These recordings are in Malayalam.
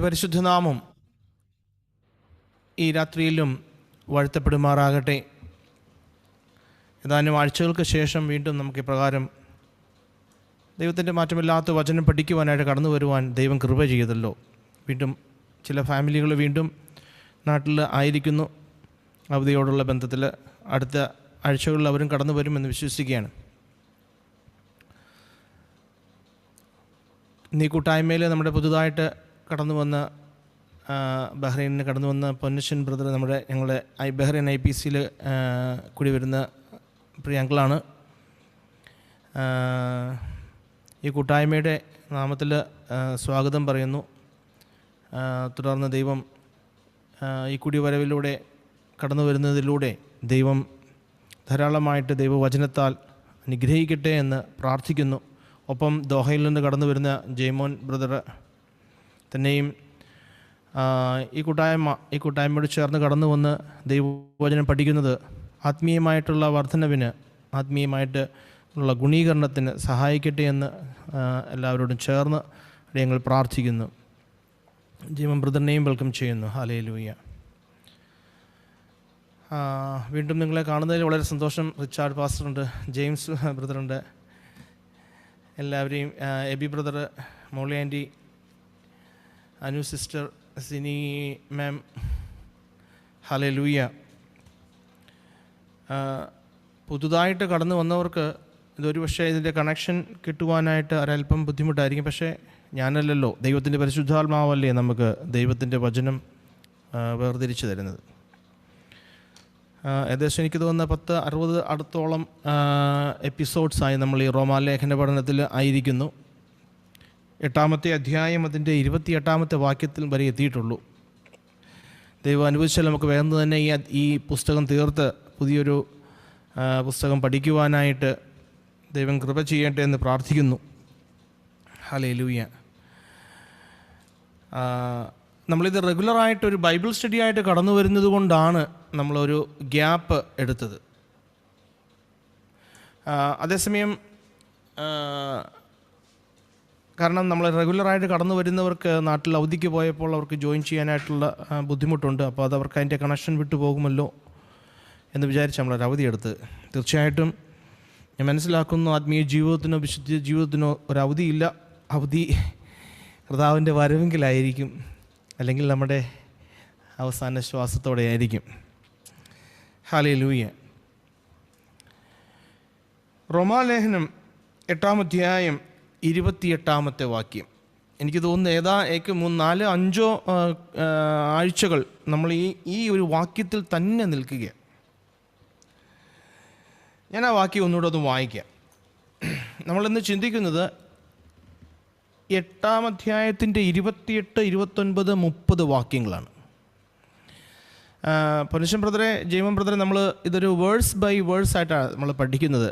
പരിശുദ്ധനാമം ഈ രാത്രിയിലും വാഴ്ത്തപ്പെടുമാറാകട്ടെ. ഏതാനും ആഴ്ചകൾക്ക് ശേഷം വീണ്ടും നമുക്ക് ഇപ്രകാരം ദൈവത്തിൻ്റെ മാറ്റമില്ലാത്ത വചനം പഠിക്കുവാനായിട്ട് കടന്നു വരുവാൻ ദൈവം കൃപ ചെയ്തല്ലോ. വീണ്ടും ചില ഫാമിലികൾ വീണ്ടും നാട്ടിൽ ആയിരിക്കുന്നു. അവധിയോടുള്ള ബന്ധത്തിൽ അടുത്ത ആഴ്ചകളിൽ അവരും കടന്നു വരുമെന്ന് വിശ്വസിക്കുകയാണ്. ഇന്ന് ഈ കൂട്ടായ്മയിൽ നമ്മുടെ പുതുതായിട്ട് കടന്നു വന്ന ബഹ്റൈനിന് കടന്നു വന്ന പൊന്നശ്ശൻ ബ്രദർ ഞങ്ങളുടെ ബഹ്റൈൻ IPCയിൽ കൂടി വരുന്ന പ്രിയ അങ്കിളാണ്. ഈ കൂട്ടായ്മയുടെ നാമത്തിൽ സ്വാഗതം പറയുന്നു. തുടർന്ന് ദൈവം ഈ കുടിവരവിലൂടെ കടന്നു വരുന്നതിലൂടെ ദൈവം ധാരാളമായിട്ട് ദൈവവചനത്താൽ അനുഗ്രഹിക്കട്ടെ എന്ന് പ്രാർത്ഥിക്കുന്നു. ഒപ്പം ദോഹയിൽ നിന്ന് കടന്നു വരുന്ന ജയ്മോൻ ബ്രദർ തന്നെയും ഈ കൂട്ടായ്മയോട് ചേർന്ന് കടന്നു വന്ന് ദൈവവചനം പഠിക്കുന്നത് ആത്മീയമായിട്ടുള്ള വർധനവിന്, ആത്മീയമായിട്ട് ഉള്ള ഗുണീകരണത്തിന് സഹായിക്കട്ടെ എന്ന് എല്ലാവരോടും ചേർന്ന് ഞങ്ങൾ പ്രാർത്ഥിക്കുന്നു. ജയ്മോൻ ബ്രദറിനെയും വെൽക്കം ചെയ്യുന്നു. ഹല്ലേലൂയ. വീണ്ടും നിങ്ങളെ കാണുന്നതിൽ വളരെ സന്തോഷം. റിച്ചാർഡ് പാസ്റ്ററുണ്ട്, ജെയിംസ് ബ്രദറുണ്ട്, എല്ലാവരെയും, എബി ബ്രദർ, മോളി ആൻറ്റി, അനു സിസ്റ്റർ, സിനി മാം, ഹല്ലേലൂയ. പുതുതായിട്ട് കടന്നു വന്നവർക്ക് ഇതൊരു പക്ഷേ ഇതിൻ്റെ കണക്ഷൻ കിട്ടുവാനായിട്ട് ഒരല്പം ബുദ്ധിമുട്ടായിരിക്കും. പക്ഷേ ഞാനല്ലല്ലോ, ദൈവത്തിൻ്റെ പരിശുദ്ധാത്മാവല്ലേ നമുക്ക് ദൈവത്തിൻ്റെ വചനം വേർതിരിച്ചു തരുന്നത്. ഏകദേശം എനിക്ക് തോന്നുന്ന 10-60 അടുത്തോളം എപ്പിസോഡ്സായി നമ്മൾ ഈ റോമാലേഖന പഠനത്തിൽ ആയിരിക്കുന്നു. 8-ാമത്തെ അധ്യായം അതിൻ്റെ 28-ാമത്തെ വാക്യത്തിൽ വരെ എത്തിയിട്ടുള്ളൂ. ദൈവം അനുവദിച്ചാൽ നമുക്ക് വേഗം തന്നെ ഈ പുസ്തകം തീർത്ത് പുതിയൊരു പുസ്തകം പഠിക്കുവാനായിട്ട് ദൈവം കൃപ ചെയ്യട്ടെ എന്ന് പ്രാർത്ഥിക്കുന്നു. ഹല്ലേലൂയ. നമ്മളിത് റെഗുലറായിട്ടൊരു ബൈബിൾ സ്റ്റഡി ആയിട്ട് കടന്നു വരുന്നത് കൊണ്ടാണ് നമ്മളൊരു ഗ്യാപ്പ് എടുത്തത്. അതേസമയം കാരണം നമ്മൾ റെഗുലറായിട്ട് കടന്നു വരുന്നവർക്ക് നാട്ടിൽ അവധിക്ക് പോയപ്പോൾ അവർക്ക് ജോയിൻ ചെയ്യാനായിട്ടുള്ള ബുദ്ധിമുട്ടുണ്ട്. അപ്പോൾ അതവർക്ക് അതിൻ്റെ കണക്ഷൻ വിട്ടു പോകുമല്ലോ എന്ന് വിചാരിച്ച് നമ്മളൊരു അവധി എടുത്ത്. തീർച്ചയായിട്ടും ഞാൻ മനസ്സിലാക്കുന്നു, ആത്മീയ ജീവിതത്തിനോ വിശുദ്ധ ജീവിതത്തിനോ ഒരു അവധിയില്ല. അവധി കർത്താവിൻ്റെ വരവെങ്കിലായിരിക്കും, അല്ലെങ്കിൽ നമ്മുടെ അവസാന ശ്വാസത്തോടെ ആയിരിക്കും. ഹല്ലേലൂയ. റോമാലേഖനം 8-ാം അധ്യായം 28-ാമത്തെ വാക്യം. എനിക്ക് തോന്നുന്നു 3-4-5 ആഴ്ചകൾ നമ്മൾ ഈ ഒരു വാക്യത്തിൽ തന്നെ നിൽക്കുക. ഞാൻ ആ വാക്യം ഒന്നുകൂടെ ഒന്ന് വായിക്കാം. നമ്മളിന്ന് ചിന്തിക്കുന്നത് 8-ാം അധ്യായത്തിൻ്റെ 28, 29, 30 വാക്യങ്ങളാണ്. പൊന്നശ്ശൻ ബ്രദറെ, ജയ്മോൻ ബ്രദറെ, നമ്മൾ ഇതൊരു വേഴ്സ് ബൈ വേഴ്സ് ആയിട്ടാണ് നമ്മൾ പഠിക്കുന്നത്.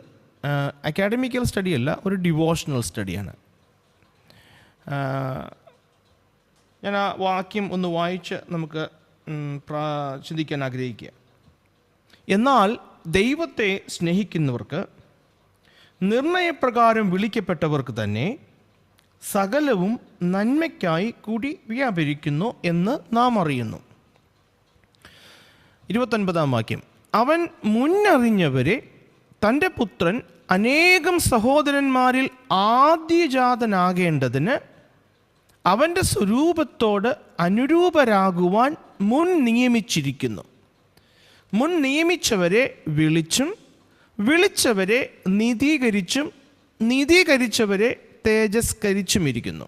അക്കാഡമിക്കൽ സ്റ്റഡിയല്ല, ഒരു ഡിവോഷണൽ സ്റ്റഡിയാണ്. ഞാൻ ആ വാക്യം ഒന്ന് വായിച്ച് നമുക്ക് ചിന്തിക്കാൻ ആഗ്രഹിക്കുക. എന്നാൽ ദൈവത്തെ സ്നേഹിക്കുന്നവർക്ക്, നിർണയപ്രകാരം വിളിക്കപ്പെട്ടവർക്ക് തന്നെ സകലവും നന്മയ്ക്കായി കൂടി വ്യാപരിക്കുന്നു എന്ന് നാം അറിയുന്നു. 29-ാം വാക്യം. അവൻ മുന്നറിഞ്ഞവരെ തൻ്റെ പുത്രൻ അനേകം സഹോദരന്മാരിൽ ആദ്യജാതനാകേണ്ടതിന് അവൻ്റെ സ്വരൂപത്തോട് അനുരൂപരാകുവാൻ മുൻ നിയമിച്ചിരിക്കുന്നു. മുൻ നിയമിച്ചവരെ വിളിച്ചും വിളിച്ചവരെ നീതീകരിച്ചും നീതീകരിച്ചവരെ തേജസ്കരിച്ചുമിരിക്കുന്നു.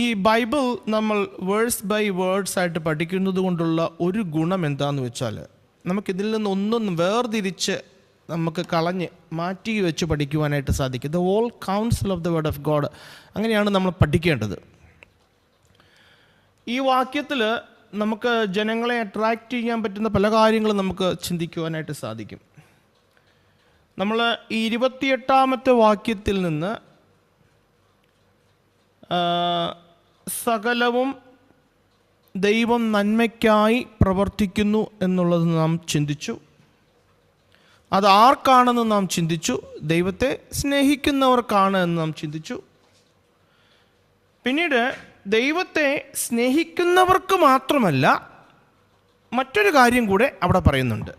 ഈ ബൈബിൾ നമ്മൾ വേഴ്സ് ബൈ വേർഡ്സ് ആയിട്ട് പഠിക്കുന്നത് കൊണ്ടുള്ള ഒരു ഗുണം എന്താണെന്ന് വെച്ചാൽ, നമുക്കിതിൽ നിന്നൊന്നും വേർതിരിച്ച് നമുക്ക് കളഞ്ഞ് മാറ്റി വെച്ച് പഠിക്കുവാനായിട്ട് സാധിക്കും. The whole council of the word of God, അങ്ങനെയാണ് നമ്മൾ പഠിക്കേണ്ടത്. ഈ വാക്യത്തിൽ നമുക്ക് ജനങ്ങളെ അട്രാക്റ്റ് ചെയ്യാൻ പറ്റുന്ന പല കാര്യങ്ങളും നമുക്ക് ചിന്തിക്കുവാനായിട്ട് സാധിക്കും. നമ്മൾ ഈ 28-ാമത്തെ വാക്യത്തിൽ നിന്ന് സകലവും ദൈവം നന്മയ്ക്കായി പ്രവർത്തിക്കുന്നു എന്നുള്ളത് നാം ചിന്തിച്ചു. അത് ആർക്കാണെന്ന് നാം ചിന്തിച്ചു. ദൈവത്തെ സ്നേഹിക്കുന്നവർക്കാണ് എന്ന് നാം ചിന്തിച്ചു. പിന്നീട് ദൈവത്തെ സ്നേഹിക്കുന്നവർക്ക് മാത്രമല്ല, മറ്റൊരു കാര്യം കൂടെ അവിടെ പറയുന്നുണ്ട്.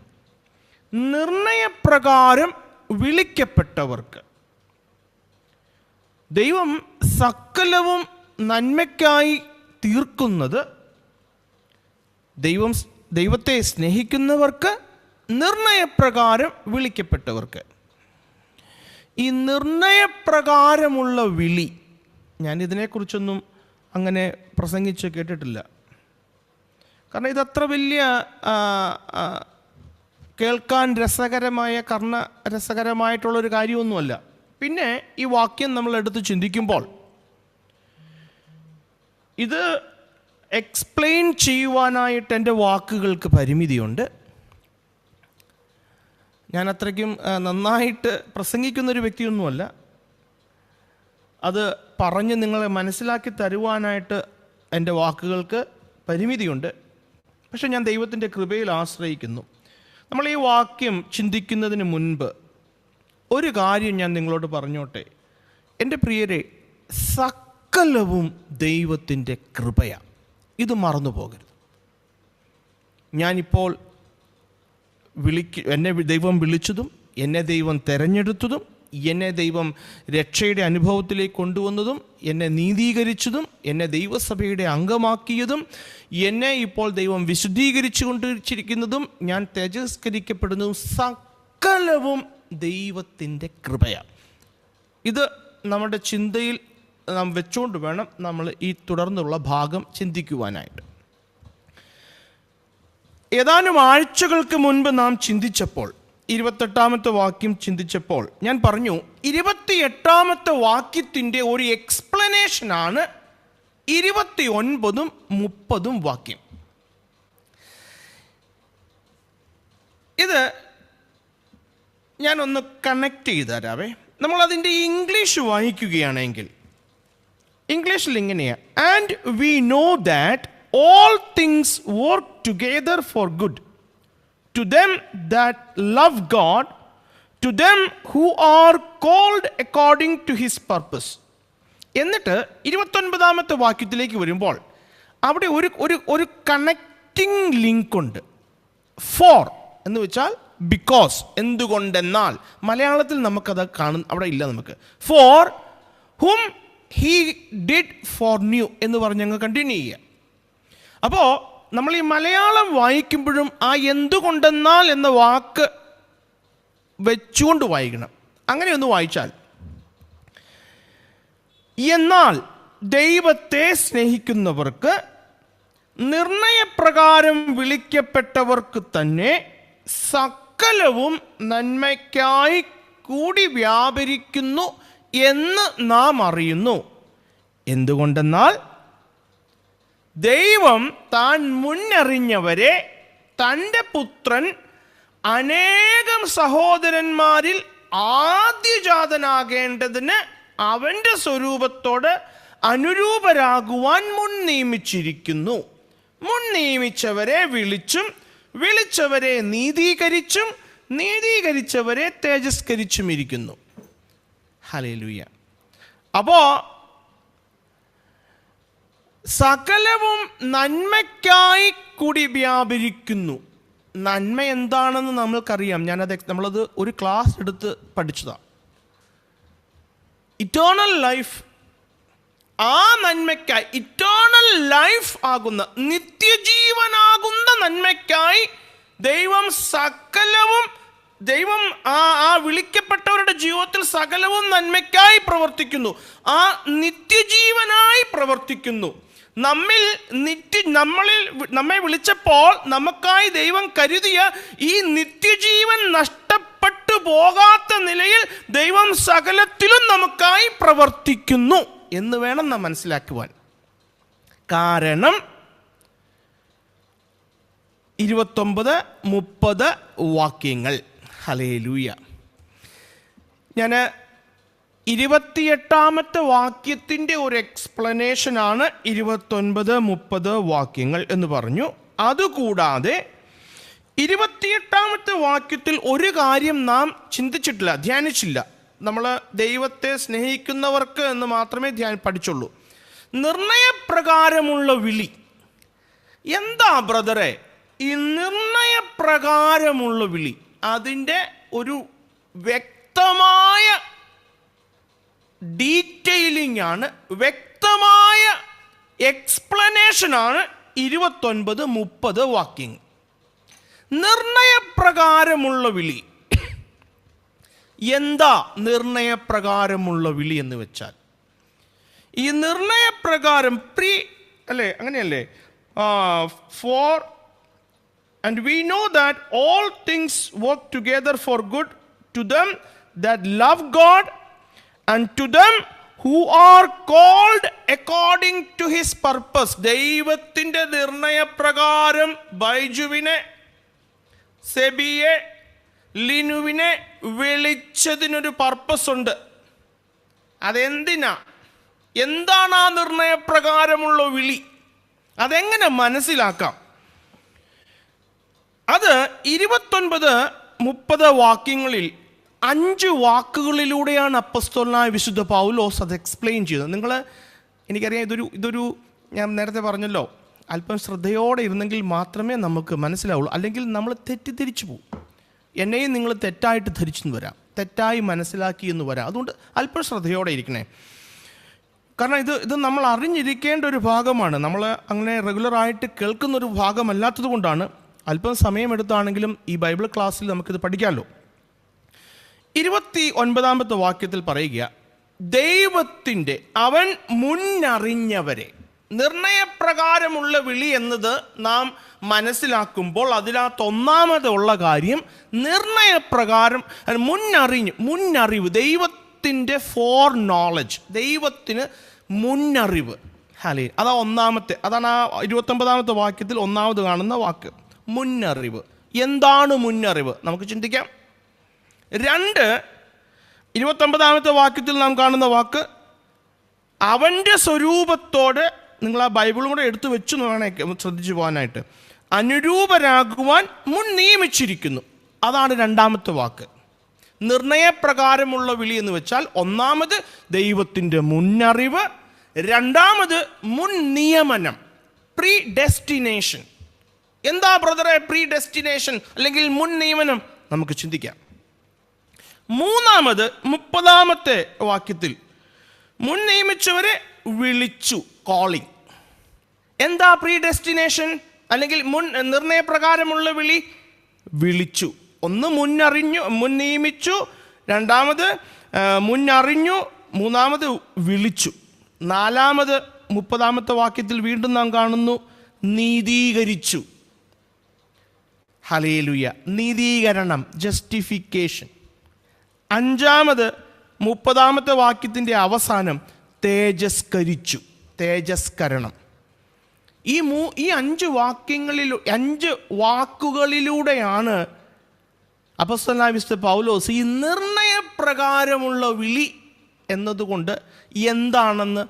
നിർണയപ്രകാരം വിളിക്കപ്പെട്ടവർക്ക് ദൈവം സകലവും നന്മയ്ക്കായി തീർക്കുന്നത് ദൈവത്തെ സ്നേഹിക്കുന്നവർക്ക്, നിർണയപ്രകാരം വിളിക്കപ്പെട്ടവർക്ക്. ഈ നിർണയപ്രകാരമുള്ള വിളി, ഞാനിതിനെക്കുറിച്ചൊന്നും അങ്ങനെ പ്രസംഗിച്ച് കേട്ടിട്ടില്ല. കാരണം ഇതത്ര വലിയ കേൾക്കാൻ രസകരമായിട്ടുള്ളൊരു കാര്യമൊന്നുമല്ല. പിന്നെ ഈ വാക്യം നമ്മൾ എടുത്ത് ചിന്തിക്കുമ്പോൾ ഇത് എക്സ്പ്ലെയിൻ ചെയ്യുവാനായിട്ട് എൻ്റെ വാക്കുകൾക്ക് പരിമിതിയുണ്ട്. ഞാൻ അത്രയ്ക്കും നന്നായിട്ട് പ്രസംഗിക്കുന്നൊരു വ്യക്തിയൊന്നുമല്ല. അത് പറഞ്ഞ് നിങ്ങളെ മനസ്സിലാക്കി തരുവാനായിട്ട് എൻ്റെ വാക്കുകൾക്ക് പരിമിതിയുണ്ട്. പക്ഷെ ഞാൻ ദൈവത്തിൻ്റെ കൃപയിൽ ആശ്രയിക്കുന്നു. നമ്മൾ ഈ വാക്യം ചിന്തിക്കുന്നതിന് മുൻപ് ഒരു കാര്യം ഞാൻ നിങ്ങളോട് പറഞ്ഞോട്ടെ. എൻ്റെ പ്രിയരെ, സകലവും ദൈവത്തിൻ്റെ കൃപയാണ്. ഇത് മറന്നു പോകരുത്. ഞാനിപ്പോൾ എന്നെ ദൈവം വിളിച്ചതും, എന്നെ ദൈവം തെരഞ്ഞെടുത്തതും, എന്നെ ദൈവം രക്ഷയുടെ അനുഭവത്തിലേക്ക് കൊണ്ടുവന്നതും, എന്നെ നീതീകരിച്ചതും, എന്നെ ദൈവസഭയുടെ അംഗമാക്കിയതും, എന്നെ ഇപ്പോൾ ദൈവം വിശുദ്ധീകരിച്ചു കൊണ്ടിരിക്കുന്നതും, ഞാൻ തേജസ്കരിക്കപ്പെടുന്നതും സകലവും ദൈവത്തിൻ്റെ കൃപയാണ്. ഇത് നമ്മുടെ ചിന്തയിൽ നാം വെച്ചുകൊണ്ട് വേണം നമ്മൾ ഈ തുടർന്നുള്ള ഭാഗം ചിന്തിക്കുവാനായിട്ട്. ഏതാനും ആഴ്ചകൾക്ക് മുൻപ് നാം ചിന്തിച്ചപ്പോൾ, 28-ാമത്തെ വാക്യം ചിന്തിച്ചപ്പോൾ ഞാൻ പറഞ്ഞു, 28-ാമത്തെ വാക്യത്തിൻ്റെ ഒരു എക്സ്പ്ലനേഷനാണ് 29-ഉം 30-ഉം വാക്യം. ഇത് ഞാനൊന്ന് കണക്ട് ചെയ്ത് തരാവേ. നമ്മളതിൻ്റെ ഇംഗ്ലീഷ് വായിക്കുകയാണെങ്കിൽ ഇംഗ്ലീഷിൽ ഇങ്ങനെയാണ്: and we know that all things work together for good to them that love God, to them who are called according to his purpose. എന്നിട്ട് 29-ാമത്തെ വാക്യത്തിലേക്ക് വരുമ്പോൾ അവിടെ ഒരു കണക്റ്റിംഗ് ലിങ്ക് ഉണ്ട്. ഫോർ എന്ന് വെച്ചാൽ ബിക്കോസ്, എന്തുകൊണ്ടെന്നാൽ. മലയാളത്തിൽ നമുക്കത് അവിടെ ഇല്ല. നമുക്ക് four hmm he did for new എന്ന് പറഞ്ഞ് ഞങ്ങൾ കണ്ടിന്യൂ ചെയ്യുക. അപ്പോൾ നമ്മൾ ഈ മലയാളം വായിക്കുമ്പോഴും ആ എന്തുകൊണ്ടെന്നാൽ എന്ന വാക്ക് വെച്ചുകൊണ്ട് വായിക്കണം. അങ്ങനെയൊന്ന് വായിച്ചാൽ, എന്നാൽ ദൈവത്തെ സ്നേഹിക്കുന്നവർക്ക്, നിർണയപ്രകാരം വിളിക്കപ്പെട്ടവർക്ക് തന്നെ സകലവും നന്മയ്ക്കായി കൂടി വ്യാപരിക്കുന്നു എന്ന് നാം അറിയുന്നു. എന്തുകൊണ്ടെന്നാൽ ദൈവം താൻ മുന്നറിഞ്ഞവരെ തൻ്റെ പുത്രൻ അനേകം സഹോദരന്മാരിൽ ആദ്യജാതനാകേണ്ടതിന് അവൻ്റെ സ്വരൂപത്തോട് അനുരൂപരാകുവാൻ മുൻ നിയമിച്ചിരിക്കുന്നു. മുൻ നിയമിച്ചവരെ വിളിച്ചും, വിളിച്ചവരെ നീതീകരിച്ചും, നീതീകരിച്ചവരെ തേജസ്കരിച്ചും ഇരിക്കുന്നു. ഹല്ലേലൂയ. അപ്പോൾ സകലവും നന്മയ്ക്കായി കൂടി വ്യാപരിക്കുന്നു. നന്മ എന്താണെന്ന് നമ്മൾക്കറിയാം. നമ്മളത് ഒരു ക്ലാസ് എടുത്ത് പഠിച്ചതാണ്. ഇറ്റേണൽ ലൈഫ്, ആ നന്മയ്ക്കായി, ഇറ്റേണൽ ലൈഫ് ആകുന്ന, നിത്യജീവനാകുന്ന നന്മയ്ക്കായി ദൈവം ആ വിളിക്കപ്പെട്ടവരുടെ ജീവിതത്തിൽ സകലവും നന്മയ്ക്കായി പ്രവർത്തിക്കുന്നു. ആ നിത്യജീവനായി പ്രവർത്തിക്കുന്നു. നമ്മെ വിളിച്ചപ്പോൾ നമുക്കായി ദൈവം കരുതിയ ഈ നിത്യജീവൻ നഷ്ടപ്പെട്ടു പോകാത്ത നിലയിൽ ദൈവം സകലത്തിലും നമുക്കായി പ്രവർത്തിക്കുന്നു എന്ന് വേണം നാം മനസ്സിലാക്കുവാൻ. കാരണം 29-30 വാക്യങ്ങൾ. ഹല്ലേലൂയ. ഞാൻ 28-ാമത്തെ വാക്യത്തിൻ്റെ ഒരു എക്സ്പ്ലനേഷനാണ് 29-30 വാക്യങ്ങൾ എന്ന് പറഞ്ഞു. അതുകൂടാതെ 28-ാമത്തെ വാക്യത്തിൽ ഒരു കാര്യം നാം ചിന്തിച്ചിട്ടില്ല, ധ്യാനിച്ചില്ല. നമ്മൾ ദൈവത്തെ സ്നേഹിക്കുന്നവർക്ക് എന്ന് മാത്രമേ പഠിച്ചുള്ളൂ. നിർണയപ്രകാരമുള്ള വിളി. എന്താ ബ്രദറെ ഈ നിർണയപ്രകാരമുള്ള വിളി? അതിൻ്റെ ഒരു വ്യക്തമായ ഡീറ്റെയിലിംഗ് ആണ്, വ്യക്തമായ എക്സ്പ്ലനേഷനാണ് 29-30 വാക്യങ്ങൾ. നിർണയപ്രകാരമുള്ള വിളി എന്താ? നിർണയപ്രകാരമുള്ള വിളി എന്ന് വെച്ചാൽ ഈ നിർണയപ്രകാരം അല്ലേ, അങ്ങനെയല്ലേ? For and we know that all things work together for good to them that love God and to them who are called according to his purpose. ദൈവത്തിൻ്റെ നിർണയപ്രകാരം ബൈജുവിനെ, സെബിയെ, ലിനുവിനെ വിളിച്ചതിനൊരു പർപ്പസ് ഉണ്ട്. അതെന്തിനാ? എന്താണ് ആ നിർണയപ്രകാരമുള്ള വിളി? അതെങ്ങനെ മനസ്സിലാക്കാം? അത് 29-30 വാക്യങ്ങളിൽ 5 വാക്കുകളിലൂടെയാണ് അപ്പോസ്തലനായ വിശുദ്ധ പൗലോസ് അത് എക്സ്പ്ലെയിൻ ചെയ്തത്. എനിക്കറിയാം ഇതൊരു ഞാൻ നേരത്തെ പറഞ്ഞല്ലോ, അല്പം ശ്രദ്ധയോടെ ഇരുന്നെങ്കിൽ മാത്രമേ നമുക്ക് മനസ്സിലാവുള്ളൂ. അല്ലെങ്കിൽ നമ്മൾ തെറ്റിദ്ധരിച്ചു പോകും. എന്നെയും നിങ്ങൾ തെറ്റായിട്ട് ധരിച്ചെന്ന് വരാം, തെറ്റായി മനസ്സിലാക്കി എന്ന് വരാം. അതുകൊണ്ട് അല്പം ശ്രദ്ധയോടെ ഇരിക്കണേ. കാരണം ഇത് നമ്മൾ അറിഞ്ഞിരിക്കേണ്ട ഒരു ഭാഗമാണ്. നമ്മൾ അങ്ങനെ റെഗുലറായിട്ട് കേൾക്കുന്നൊരു ഭാഗമല്ലാത്തത് കൊണ്ടാണ് അല്പം സമയമെടുത്താണെങ്കിലും ഈ ബൈബിൾ ക്ലാസ്സിൽ നമുക്കിത് പഠിക്കാമല്ലോ. 29 വാക്യത്തിൽ പറയുക, ദൈവത്തിൻ്റെ അവൻ മുന്നറിഞ്ഞവരെ. നിർണയപ്രകാരമുള്ള വിളി എന്നത് നാം മനസ്സിലാക്കുമ്പോൾ അതിനകത്ത് ഒന്നാമതുള്ള കാര്യം നിർണയപ്രകാരം മുന്നറിവ്. ദൈവത്തിൻ്റെ ഫോർ നോളജ്, ദൈവത്തിന് മുന്നറിവ്. അതാ ഒന്നാമത്തെ, അതാണ് ആ 29 വാക്യത്തിൽ ഒന്നാമത് കാണുന്ന വാക്ക്, മുന്നറിവ്. എന്താണ് മുന്നറിവ്? നമുക്ക് ചിന്തിക്കാം. 2, 29 വാക്യത്തിൽ നാം കാണുന്ന വാക്ക് അവൻ്റെ സ്വരൂപത്തോട്, നിങ്ങൾ ആ ബൈബിളും കൂടെ എടുത്തു വെച്ചു വേണേ ശ്രദ്ധിച്ചു പോകാനായിട്ട്, അനുരൂപരാകുവാൻ മുൻ നിയമിച്ചിരിക്കുന്നു. അതാണ് 2ാമത്തെ വാക്ക്. നിർണയപ്രകാരമുള്ള വിളി എന്ന് വെച്ചാൽ ഒന്നാമത് ദൈവത്തിൻ്റെ മുന്നറിവ്, 2ാമത് മുൻ നിയമനം, പ്രീ ഡെസ്റ്റിനേഷൻ. എന്താ ബ്രദറെ പ്രീ ഡെസ്റ്റിനേഷൻ അല്ലെങ്കിൽ മുൻ നിയമനം? നമുക്ക് ചിന്തിക്കാം. 3ാമത് 30 വാക്യത്തിൽ മുൻ നിയമിച്ചവരെ വിളിച്ചു, കോളിംഗ്. എന്താ പ്രീ ഡെസ്റ്റിനേഷൻ അല്ലെങ്കിൽ മുൻ നിർണയപ്രകാരമുള്ള വിളി? വിളിച്ചു. ഒന്ന് മുൻ നിയമിച്ചു, 2ാമത് മുന്നറിഞ്ഞു, 3ാമത് വിളിച്ചു. 4ാമത് 30 വാക്യത്തിൽ വീണ്ടും നാം കാണുന്നു നീതീകരിച്ചു. ഹല്ലേലൂയ, നീതീകരണം, ജസ്റ്റിഫിക്കേഷൻ. 5ാമത് 30 വാക്യത്തിൻ്റെ അവസാനം തേജസ്കരിച്ചു, തേജസ്കരണം. ഈ 5 വാക്കുകളിലൂടെയാണ് അപ്പോസ്തലനായ വിശുദ്ധ പൗലോസ് ഈ നിർണയപ്രകാരമുള്ള വിളി എന്നതുകൊണ്ട് എന്താണെന്ന്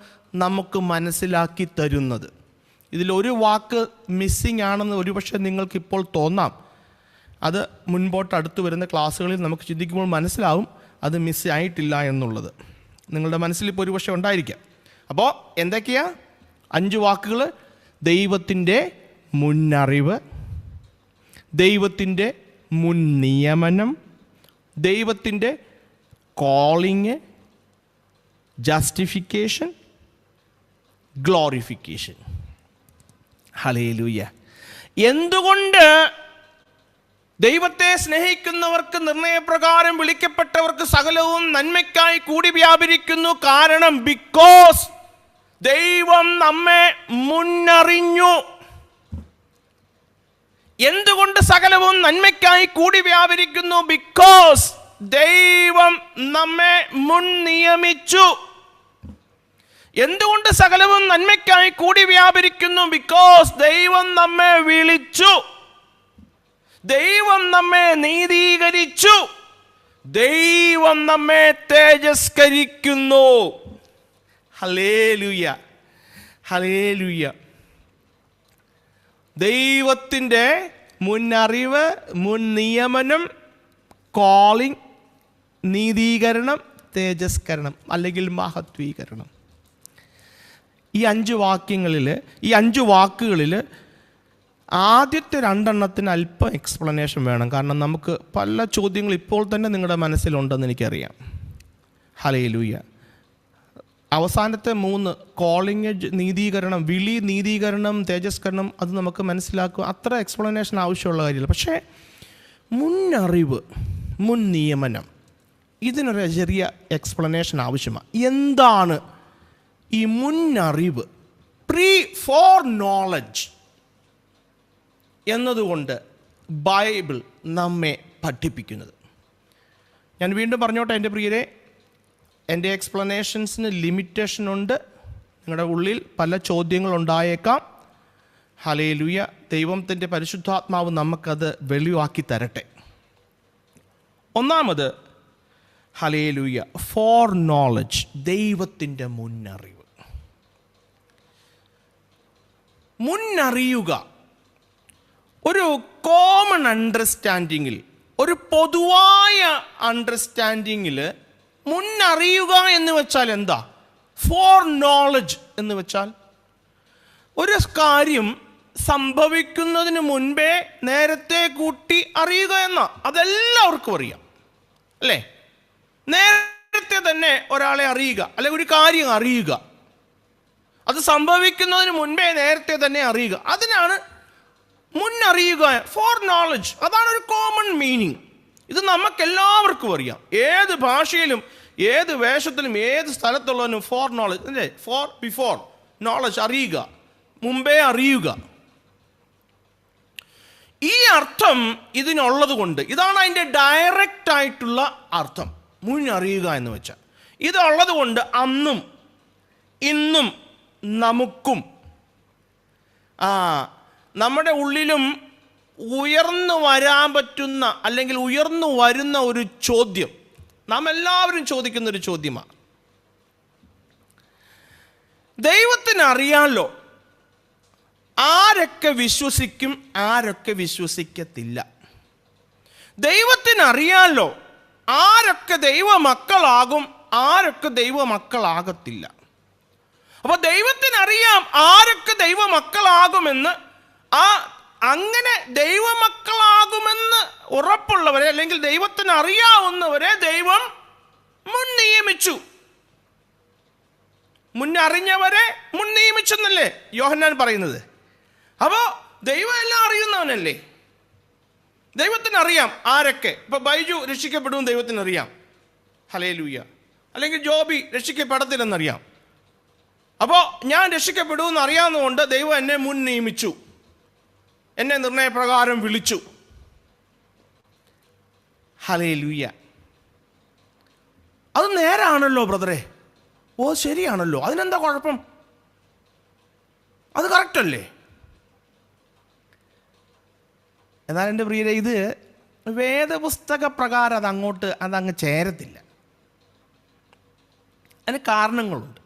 നമുക്ക് മനസ്സിലാക്കി തരുന്നത്. ഇതിലൊരു വാക്ക് മിസ്സിംഗ് ആണെന്ന് ഒരുപക്ഷെ നിങ്ങൾക്കിപ്പോൾ തോന്നാം. അത് മുൻപോട്ട് അടുത്ത് വരുന്ന ക്ലാസ്സുകളിൽ നമുക്ക് ചിന്തിക്കുമ്പോൾ മനസ്സിലാവും അത് മിസ് ആയിട്ടില്ല എന്നുള്ളത്. നിങ്ങളുടെ മനസ്സിൽ ഇപ്പോൾ ഒരുപക്ഷെ ഉണ്ടായിരിക്കാം. അപ്പോൾ എന്തൊക്കെയാ 5 വാക്കുകൾ? ദൈവത്തിൻ്റെ മുന്നറിവ്, ദൈവത്തിൻ്റെ മുൻ നിയമനം, ദൈവത്തിൻ്റെ കോളിങ്, ജസ്റ്റിഫിക്കേഷൻ, ഗ്ലോറിഫിക്കേഷൻ. ഹല്ലേലൂയ. എന്തുകൊണ്ട് ദൈവത്തെ സ്നേഹിക്കുന്നവർക്ക്, നിർണയപ്രകാരം വിളിക്കപ്പെട്ടവർക്ക് സകലവും നന്മയ്ക്കായി കൂടി വ്യാപരിക്കുന്നു? കാരണം ബിക്കോസ് ദൈവം നമ്മെ മുന്നറിഞ്ഞു. എന്തുകൊണ്ട് സകലവും നന്മയ്ക്കായി കൂടി വ്യാപരിക്കുന്നു? ബിക്കോസ് ദൈവം നമ്മെ മുൻ നിയമിച്ചു. എന്തുകൊണ്ട് സകലവും നന്മയ്ക്കായി കൂടി വ്യാപരിക്കുന്നു? ബിക്കോസ് ദൈവം നമ്മെ വിളിച്ചു, ദൈവം നമ്മെ നീതീകരിച്ചു, ദൈവം നമ്മെ തേജസ്കരിക്കുന്നു. Hallelujah, hallelujah. ദൈവത്തിൻ്റെ മുന്നറിവ്, മുൻ നിയമനം, കോളിംഗ്, നീതീകരണം, തേജസ്കരണം അല്ലെങ്കിൽ മഹത്വീകരണം. ഈ 5 വാക്കുകളിൽ ആദ്യത്തെ 2 എണ്ണത്തിന് അല്പം എക്സ്പ്ലനേഷൻ വേണം. കാരണം നമുക്ക് പല ചോദ്യങ്ങൾ ഇപ്പോൾ തന്നെ നിങ്ങളുടെ മനസ്സിലുണ്ടെന്ന് എനിക്കറിയാം. ഹല്ലേലൂയ. അവസാനത്തെ 3 കോളിംഗ്, നീതീകരണം, വിളി, നീതീകരണം, തേജസ്കരണം, അത് നമുക്ക് മനസ്സിലാക്കുക. അത്ര എക്സ്പ്ലനേഷൻ ആവശ്യമുള്ള കാര്യമില്ല. പക്ഷേ മുന്നറിവ്, മുൻ നിയമനം, ഇതിനൊരു ചെറിയ എക്സ്പ്ലനേഷൻ ആവശ്യമാണ്. എന്താണ് ഈ മുന്നറിവ്? ഫോർ നോളജ് എന്നതുകൊണ്ട് ബൈബിൾ നമ്മെ പഠിപ്പിക്കുന്നത്. ഞാൻ വീണ്ടും പറഞ്ഞോട്ടെ എൻ്റെ പ്രിയരെ, എൻ്റെ എക്സ്പ്ലനേഷൻസിന് ലിമിറ്റേഷൻ ഉണ്ട്. നിങ്ങളുടെ ഉള്ളിൽ പല ചോദ്യങ്ങളുണ്ടായേക്കാം. ഹല്ലേലൂയ. ദൈവത്തിൻ്റെ പരിശുദ്ധാത്മാവ് നമുക്കത് വെളിവാക്കി തരട്ടെ. ഒന്നാമത്, ഹല്ലേലൂയ, ഫോർ നോളജ്, ദൈവത്തിൻ്റെ മുന്നറിവ്. മുന്നറിയുക ഒരു കോമൺ അണ്ടർസ്റ്റാൻഡിങ്ങിൽ, ഒരു പൊതുവായ അണ്ടർസ്റ്റാൻഡിങ്ങിൽ മുന്നറിയുക എന്ന് വെച്ചാൽ എന്താ? ഫോർ നോളജ് എന്ന് വെച്ചാൽ ഒരു കാര്യം സംഭവിക്കുന്നതിന് മുൻപേ നേരത്തെ കൂട്ടി അറിയുക എന്ന. അതെല്ലാവർക്കും അറിയാം അല്ലേ? നേരത്തെ തന്നെ ഒരാളെ അറിയുക, അല്ലെങ്കിൽ ഒരു കാര്യം അറിയുക, അത് സംഭവിക്കുന്നതിന് മുൻപേ നേരത്തെ തന്നെ അറിയുക, അതിനാണ് മുന്നറിയുക, ഫോർ നോളജ്. അതാണ് ഒരു കോമൺ മീനിങ്. ഇത് നമുക്കെല്ലാവർക്കും അറിയാം. ഏത് ഭാഷയിലും, ഏത് വേഷത്തിലും, ഏത് സ്ഥലത്തുള്ളവനും ഫോർ നോളജ് അല്ലേ? ഫോർ ബിഫോർ നോളജ്, അറിയുക, മുമ്പേ അറിയുക. ഈ അർത്ഥം ഇതിനുള്ളത് കൊണ്ട്, ഇതാണ് അതിൻ്റെ ഡയറക്റ്റ് ആയിട്ടുള്ള അർത്ഥം, മുന്നറിയുക എന്ന് വെച്ചാൽ. ഇതുള്ളത് കൊണ്ട് അന്നും ഇന്നും നമുക്കും നമ്മുടെ ഉള്ളിലും ഉയർന്നു വരാൻ പറ്റുന്ന, അല്ലെങ്കിൽ ഉയർന്നു വരുന്ന ഒരു ചോദ്യം, നാം എല്ലാവരും ചോദിക്കുന്ന ഒരു ചോദ്യമാണ്. ദൈവത്തിന് അറിയാലോ ആരൊക്കെ വിശ്വസിക്കും, ആരൊക്കെ വിശ്വസിക്കത്തില്ല. ദൈവത്തിന് അറിയാലോ ആരൊക്കെ ദൈവമക്കളാകും, ആരൊക്കെ ദൈവമക്കളാകത്തില്ല. അപ്പൊ ദൈവത്തിനറിയാം ആരൊക്കെ ദൈവമക്കളാകുമെന്ന്. അങ്ങനെ ദൈവമക്കളാകുമെന്ന് ഉറപ്പുള്ളവരെ, അല്ലെങ്കിൽ ദൈവത്തിന് അറിയാവുന്നവരെ ദൈവം മുൻ നിയമിച്ചു. മുന്നറിഞ്ഞവരെ മുൻ നിയമിച്ചെന്നല്ലേ യോഹന്നാൻ പറയുന്നത്. അപ്പോൾ ദൈവം എല്ലാം അറിയുന്നവനല്ലേ? ദൈവത്തിനറിയാം ആരൊക്കെ. ഇപ്പൊ ബൈജു രക്ഷിക്കപ്പെടും ദൈവത്തിനറിയാം, ഹല്ലേലൂയ. അല്ലെങ്കിൽ ജോബി രക്ഷിക്കപ്പെടത്തില്ലെന്നറിയാം. അപ്പോൾ ഞാൻ രക്ഷിക്കപ്പെടുമെന്ന് അറിയാവുന്നതുകൊണ്ട് ദൈവം എന്നെ മുൻ നിയമിച്ചു, എന്നെ നിർണയപ്രകാരം വിളിച്ചു. ഹല്ലേലൂയ. അത് നേരാണല്ലോ ബ്രദറെ. ഓ ശരിയാണല്ലോ, അതിനെന്താ കുഴപ്പം? അത് കറക്റ്റല്ലേ? എന്നാൽ എൻ്റെ പ്രിയരെ, ഇത് വേദപുസ്തക പ്രകാരം അതങ്ങ് ചേരത്തില്ല. അതിന് കാരണങ്ങളുണ്ട്.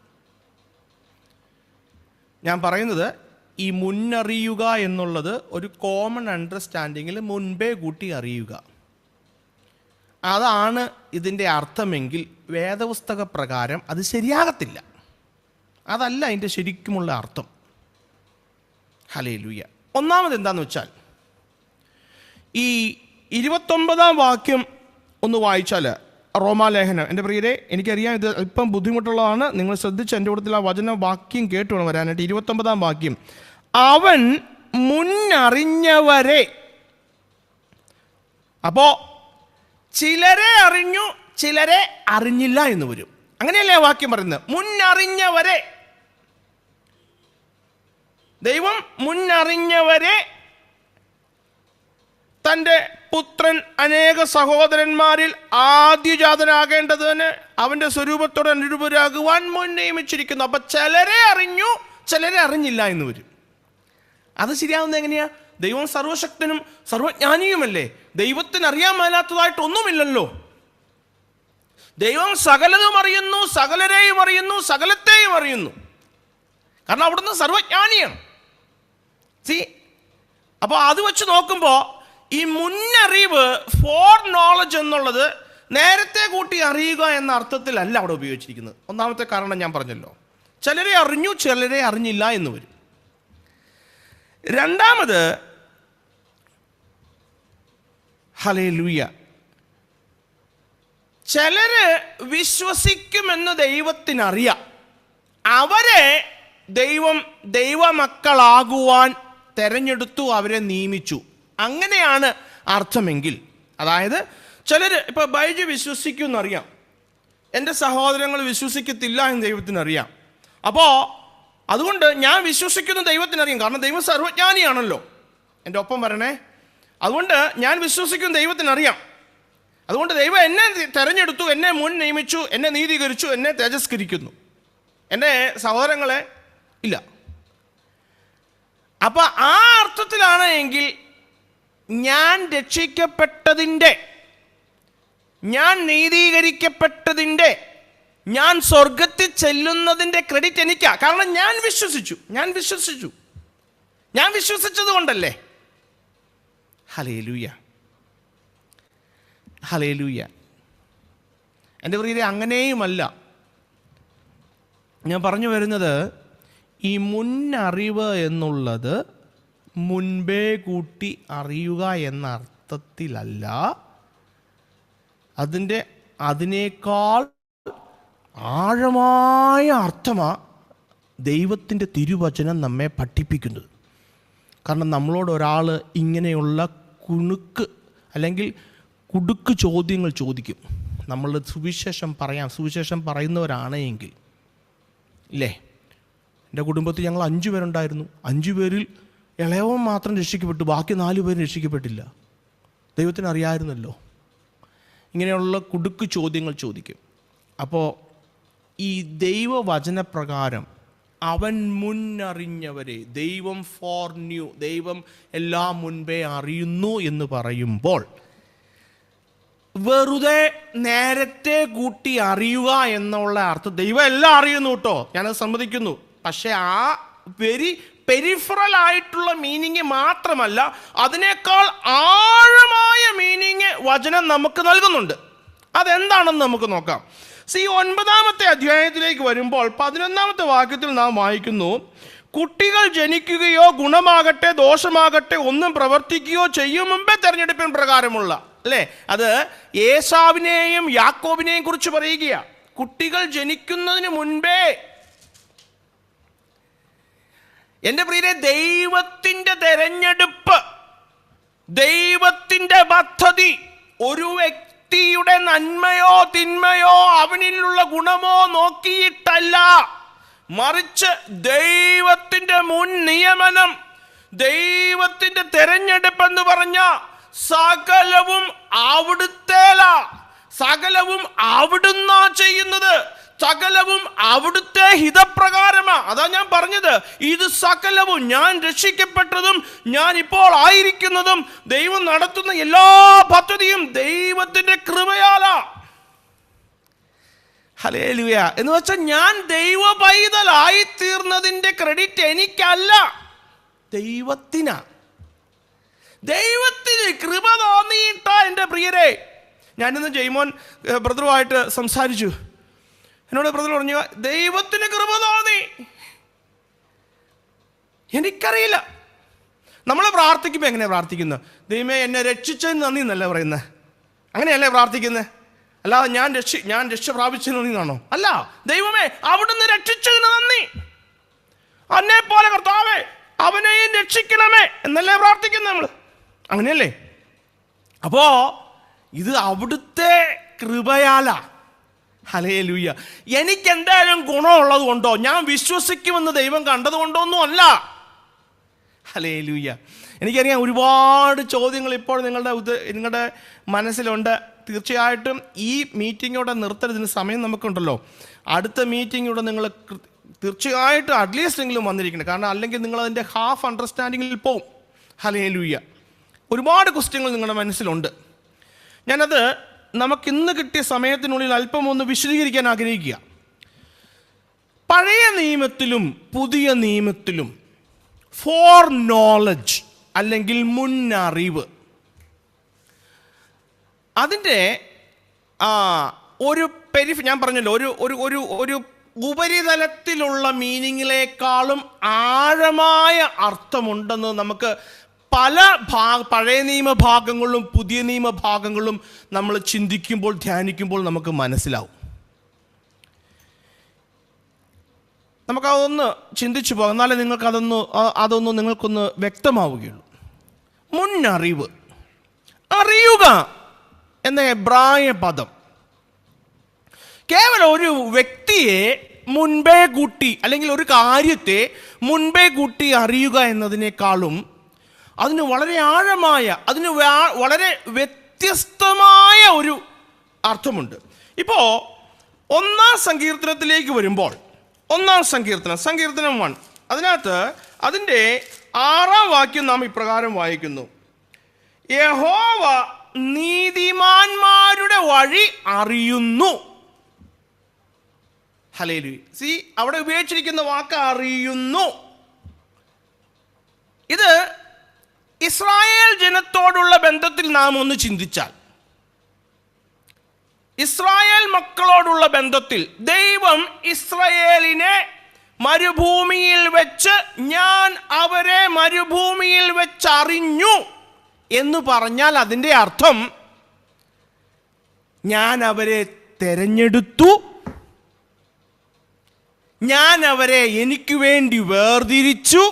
ഞാൻ പറയുന്നത്, ഈ മുന്നറിയുക എന്നുള്ളത് ഒരു കോമൺ അണ്ടർസ്റ്റാൻഡിങ്ങിൽ മുൻപേ കൂട്ടി അറിയുക, അതാണ് ഇതിൻ്റെ അർത്ഥമെങ്കിൽ വേദപുസ്തക പ്രകാരം അത് ശരിയാകത്തില്ല. അതല്ല അതിൻ്റെ ശരിക്കുമുള്ള അർത്ഥം. ഹല്ലേലൂയ. ഒന്നാമത് എന്താണെന്ന് വെച്ചാൽ, ഈ 29-ാം വാക്യം ഒന്ന് വായിച്ചാൽ, റോമാലേഖനം, എൻ്റെ പ്രിയരെ എനിക്കറിയാം ഇത് അല്പം ബുദ്ധിമുട്ടുള്ളതാണ്, നിങ്ങൾ ശ്രദ്ധിച്ച് എൻ്റെ കൂട്ടത്തിൽ ആ വചനവാക്യം കേട്ടു വേണം വരാനായിട്ട്. 29-ാം വാക്യം, അവൻ മുന്നറിഞ്ഞവരെ. അപ്പോൾ ചിലരെ അറിഞ്ഞു, ചിലരെ അറിഞ്ഞില്ല എന്ന് വരും. അങ്ങനെയല്ലേ വാക്യം പറയുന്നത്? മുന്നറിഞ്ഞവരെ. ദൈവം മുന്നറിഞ്ഞവരെ തൻ്റെ പുത്രൻ അനേക സഹോദരന്മാരിൽ ആദ്യജാതനാകേണ്ടതിന് അവൻ്റെ സ്വരൂപത്തോടെ അനുരൂപരാകുവാൻ മുൻ നിയമിച്ചിരിക്കുന്നു. അപ്പം ചിലരെ അറിഞ്ഞു, ചിലരെ അറിഞ്ഞില്ല എന്ന് വരും. അത് ശരിയാവുന്നത് എങ്ങനെയാ? ദൈവം സർവശക്തനും സർവജ്ഞാനിയുമല്ലേ. ദൈവത്തിന് അറിയാൻ മേലാത്തതായിട്ടൊന്നുമില്ലല്ലോ. ദൈവം സകലതും അറിയുന്നു, സകലരെയും അറിയുന്നു, സകലത്തെയും അറിയുന്നു. കാരണം അവിടുന്ന് സർവജ്ഞാനിയാണ്. അപ്പോൾ അത് വെച്ച് നോക്കുമ്പോൾ ഈ മുന്നറിവ്, ഫോർ നോളജ് എന്നുള്ളത് നേരത്തെ കൂട്ടി അറിയുക എന്ന അർത്ഥത്തിലല്ല അവിടെ ഉപയോഗിച്ചിരിക്കുന്നത്. ഒന്നാമത്തെ കാരണം ഞാൻ പറഞ്ഞല്ലോ, ചിലരെ അറിഞ്ഞു, ചിലരെ അറിഞ്ഞില്ല എന്ന് വരും. രണ്ടാമത്, ഹല്ലേലൂയ, ചിലര് വിശ്വസിക്കുമെന്ന് ദൈവത്തിനറിയാം. അവരെ ദൈവം ദൈവമക്കളാകുവാൻ തെരഞ്ഞെടുത്തു, അവരെ നിയമിച്ചു. അങ്ങനെയാണ് അർത്ഥമെങ്കിൽ, അതായത് ചിലർ ഇപ്പോൾ ബൈജു വിശ്വസിക്കുമെന്നറിയാം, എൻ്റെ സഹോദരങ്ങൾ വിശ്വസിക്കത്തില്ല എന്ന് ദൈവത്തിനറിയാം. അപ്പോൾ അതുകൊണ്ട് ഞാൻ വിശ്വസിക്കുന്ന ദൈവത്തിനറിയാം, കാരണം ദൈവം സർവജ്ഞാനിയാണല്ലോ. എൻ്റെ ഒപ്പം വരണേ. അതുകൊണ്ട് ഞാൻ വിശ്വസിക്കുന്ന ദൈവത്തിനറിയാം. അതുകൊണ്ട് ദൈവം എന്നെ തെരഞ്ഞെടുത്തു, എന്നെ മുൻ നിയമിച്ചു, എന്നെ നീതീകരിച്ചു, എന്നെ തേജസ്കരിക്കുന്നു. എൻ്റെ സഹോദരങ്ങളെ ഇല്ല. അപ്പൊ ആ അർത്ഥത്തിലാണ് എങ്കിൽ ഞാൻ രക്ഷിക്കപ്പെട്ടതിൻ്റെ, ഞാൻ നീതീകരിക്കപ്പെട്ടതിൻ്റെ, ഞാൻ സ്വർഗത്തിൽ ചെല്ലുന്നതിൻ്റെ ക്രെഡിറ്റ് എനിക്കാ. കാരണം ഞാൻ വിശ്വസിച്ചത് കൊണ്ടല്ലേ. Hallelujah, hallelujah. എൻ്റെ പ്രിയരെ, അങ്ങനെയുമല്ല ഞാൻ പറഞ്ഞു വരുന്നത്. ഈ മുന്നറിവ് എന്നുള്ളത് മുൻപേ കൂട്ടി അറിയുക എന്ന അർത്ഥത്തിലല്ല, അതിനേക്കാൾ ആഴമായ അർത്ഥമാണ് ദൈവത്തിൻ്റെ തിരുവചനം നമ്മെ പഠിപ്പിക്കുന്നത്. കാരണം നമ്മളോട് ഒരാൾ ഇങ്ങനെയുള്ള അല്ലെങ്കിൽ കുടുക്ക് ചോദ്യങ്ങൾ ചോദിക്കും. നമ്മൾ സുവിശേഷം പറയുന്നവരാണെങ്കിൽ ഇല്ലേ. എൻ്റെ കുടുംബത്തിൽ ഞങ്ങൾ 5 പേരുണ്ടായിരുന്നു. 5 പേരിൽ ഇളയവൻ മാത്രം രക്ഷിക്കപ്പെട്ടു, ബാക്കി 4 പേരും രക്ഷിക്കപ്പെട്ടില്ല. ദൈവത്തിന് അറിയാമായിരുന്നല്ലോ. ഇങ്ങനെയുള്ള കുടുക്ക് ചോദ്യങ്ങൾ ചോദിക്കും. അപ്പോൾ ഈ ദൈവവചനപ്രകാരം അവൻ മുന്നറിഞ്ഞവരെ, ദൈവം ഫോർന്യൂ, ദൈവം എല്ലാം മുൻപേ അറിയുന്നു എന്ന് പറയുമ്പോൾ വെറുതെ നേരത്തെ കൂട്ടി അറിയുക എന്നുള്ള അർത്ഥം, ദൈവം എല്ലാം അറിയുന്നു കേട്ടോ, ഞാനത് സമ്മതിക്കുന്നു. പക്ഷെ ആ പെരിഫറൽ ആയിട്ടുള്ള മീനിങ് മാത്രമല്ല, അതിനേക്കാൾ ആഴമായ മീനിങ് വചനം നമുക്ക് നൽകുന്നുണ്ട്. അതെന്താണെന്ന് നമുക്ക് നോക്കാം. 9-ാമത്തെ അധ്യായത്തിലേക്ക് വരുമ്പോൾ 11-ാമത്തെ വാക്യത്തിൽ നാം വായിക്കുന്നു, കുട്ടികൾ ജനിക്കുകയോ ഗുണമാകട്ടെ ദോഷമാകട്ടെ ഒന്നും പ്രവർത്തിക്കുകയോ ചെയ്യും മുമ്പേ തെരഞ്ഞെടുപ്പിൻ പ്രകാരമുള്ള, അല്ലേ, അത് ഏശാവിനെയും യാക്കോബിനെയും കുറിച്ച് പറയുകയാണ്. കുട്ടികൾ ജനിക്കുന്നതിന് മുൻപേ. എൻ്റെ പ്രിയരെ, ദൈവത്തിൻ്റെ തെരഞ്ഞെടുപ്പ്, ദൈവത്തിൻ്റെ പദ്ധതി ഒരു വ്യക്തിയുടെ നന്മയോ തിന്മയോ അവനിലുള്ള ഗുണമോ നോക്കിയിട്ടല്ല, മറിച്ച് ദൈവത്തിൻ്റെ മുൻ നിയമനം, ദൈവത്തിൻ്റെ തെരഞ്ഞെടുപ്പ് എന്ന് പറഞ്ഞ സകലവും അവിടുത്തേലാ, സകലവും അവിടുന്നാ ചെയ്യുന്നത്, സകലവും അവിടുത്തെ ഹിതപ്രകാരമാ. അതാ ഞാൻ പറഞ്ഞത്, ഇത് സകലവും, ഞാൻ രക്ഷിക്കപ്പെട്ടതും ഞാൻ ഇപ്പോൾ ആയിരിക്കുന്നതും ദൈവം നടത്തുന്ന എല്ലാ പദ്ധതിയും ദൈവത്തിന്റെ കൃപയാലാ. ഹല്ലേലൂയ. എന്ന് വെച്ചാൽ ഞാൻ ദൈവ പൈതലായി തീർന്നതിന്റെ ക്രെഡിറ്റ് എനിക്കല്ല, ദൈവത്തിനാ. ദൈവത്തിന് കൃപ തോന്നിയിട്ടാ. എൻ്റെ പ്രിയരെ, ഞാനിന്ന് ജയ്മോൻ ബ്രദറുമായിട്ട് സംസാരിച്ചു. എന്നോട് ബ്രദർ പറഞ്ഞു, ദൈവത്തിന് കൃപ തോന്നി. എനിക്കറിയില്ല. നമ്മൾ പ്രാർത്ഥിക്കുമ്പോൾ എങ്ങനെയാണ് പ്രാർത്ഥിക്കുന്നത്? ദൈവമേ എന്നെ രക്ഷിച്ചതിന് നന്ദി എന്നല്ല പറയുന്നത്. അങ്ങനെയല്ലേ പ്രാർത്ഥിക്കുന്നത്? അല്ലാതെ ഞാൻ രക്ഷ പ്രാപിച്ചതിന് നന്ദി എന്നാണോ? അല്ല, ദൈവമേ അവിടുന്ന് രക്ഷിച്ചതിന് നന്ദി, എന്നെ പോലെ കർത്താവേ അവനെയും രക്ഷിക്കണമേ എന്നല്ലേ പ്രാർത്ഥിക്കുന്നത് നമ്മൾ. അങ്ങനെയല്ലേ? അപ്പോ ഇത് അവിടുത്തെ കൃപയാലാ. ഹല്ലേലൂയ. എനിക്ക് എന്തായാലും ഗുണമുള്ളത് കൊണ്ടോ, ഞാൻ വിശ്വസിക്കുമെന്ന് ദൈവം കണ്ടതുകൊണ്ടോ ഒന്നും അല്ല. ഹല്ലേലൂയ. എനിക്കറിയാം ഒരുപാട് ചോദ്യങ്ങൾ ഇപ്പോൾ നിങ്ങളുടെ മനസ്സിലുണ്ട്. തീർച്ചയായിട്ടും ഈ മീറ്റിങ്ങോടെ നിർത്തരുതിന് സമയം നമുക്കുണ്ടല്ലോ. അടുത്ത മീറ്റിങ്ങോടെ നിങ്ങൾ തീർച്ചയായിട്ടും അറ്റ്ലീസ്റ്റ് എങ്കിലും വന്നിരിക്കണം. കാരണം അല്ലെങ്കിൽ നിങ്ങളതിൻ്റെ ഹാഫ് അണ്ടർസ്റ്റാൻഡിങ്ങിൽ പോവും. ഹല്ലേലൂയ. ഒരുപാട് ക്വസ്റ്റ്യങ്ങൾ നിങ്ങളുടെ മനസ്സിലുണ്ട്. ഞാനത് നമുക്കിന്ന് കിട്ടിയ സമയത്തിനുള്ളിൽ അല്പം ഒന്ന് വിശദീകരിക്കാൻ ആഗ്രഹിക്കുക. പഴയ നിയമത്തിലും പുതിയ നിയമത്തിലും ഫോർ നോളജ് അല്ലെങ്കിൽ മുന്നറിവ്, അതിൻ്റെ ഒരു ഞാൻ പറഞ്ഞല്ലോ, ഒരു ഉപരിതലത്തിലുള്ള മീനിങ്ങിലേക്കാളും ആഴമായ അർത്ഥമുണ്ടെന്ന് നമുക്ക് പല പഴയ നിയമഭാഗങ്ങളിലും പുതിയ നിയമഭാഗങ്ങളിലും നമ്മൾ ചിന്തിക്കുമ്പോൾ ധ്യാനിക്കുമ്പോൾ നമുക്ക് മനസ്സിലാവും. നമുക്കതൊന്ന് ചിന്തിച്ചു പോകാം, എന്നാലേ നിങ്ങൾക്ക് അതൊന്ന് നിങ്ങൾക്കൊന്ന് വ്യക്തമാവുകയുള്ളൂ. മുന്നറിവ്, അറിയുക എന്ന എബ്രായ പദം കേവലം ഒരു വ്യക്തിയെ മുൻപേ കൂട്ടി അല്ലെങ്കിൽ ഒരു കാര്യത്തെ മുൻപേ കൂട്ടി അറിയുക എന്നതിനേക്കാളും അതിന് വളരെ ആഴമായ, അതിന് വളരെ വ്യത്യസ്തമായ ഒരു അർത്ഥമുണ്ട്. ഇപ്പോൾ 1-ാം സങ്കീർത്തനത്തിലേക്ക് വരുമ്പോൾ, 1-ാം സങ്കീർത്തനം 1, അതിനകത്ത് അതിൻ്റെ 6-ാം വാക്യം നാം ഇപ്രകാരം വായിക്കുന്നു: യഹോവ നീതിമാന്മാരുടെ വഴി അറിയുന്നു. ഹല്ലേലൂയ. അവിടെ ഉപയോഗിച്ചിരിക്കുന്ന വാക്ക് അറിയുന്നു. ഇത് ഇസ്രായേൽ ജനത്തോടുള്ള ബന്ധത്തിൽ നാം ഒന്ന് ചിന്തിച്ചാൽ, ഇസ്രായേൽ മക്കളോടുള്ള ബന്ധത്തിൽ ദൈവം ഇസ്രായേലിനെ മരുഭൂമിയിൽ വെച്ച് ഞാൻ അവരെ മരുഭൂമിയിൽ വെച്ചറിഞ്ഞു എന്ന് പറഞ്ഞാൽ അതിൻ്റെ അർത്ഥം ഞാൻ അവരെ തെരഞ്ഞെടുത്തു, ഞാൻ അവരെ എനിക്ക് വേണ്ടി വേർതിരിച്ചു,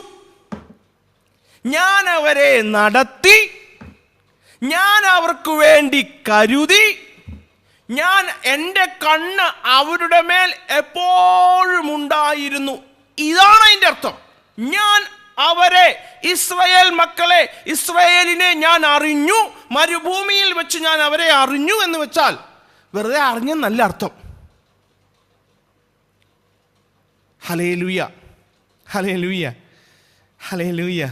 ഞാൻ അവരെ നടത്തി, ഞാൻ അവർക്ക് വേണ്ടി കരുതി, ഞാൻ എൻ്റെ കണ്ണ് അവരുടെ മേൽ എപ്പോഴും ഉണ്ടായിരുന്നു. ഇതാണ് അതിൻ്റെ അർത്ഥം. ഞാൻ അവരെ, ഇസ്രായേൽ മക്കളെ, ഇസ്രായേലിനെ ഞാൻ അറിഞ്ഞു, മരുഭൂമിയിൽ വെച്ച് ഞാൻ അവരെ അറിഞ്ഞു എന്ന് വെച്ചാൽ വെറുതെ അറിഞ്ഞെന്നല്ല അർത്ഥം. Hallelujah, hallelujah, hallelujah.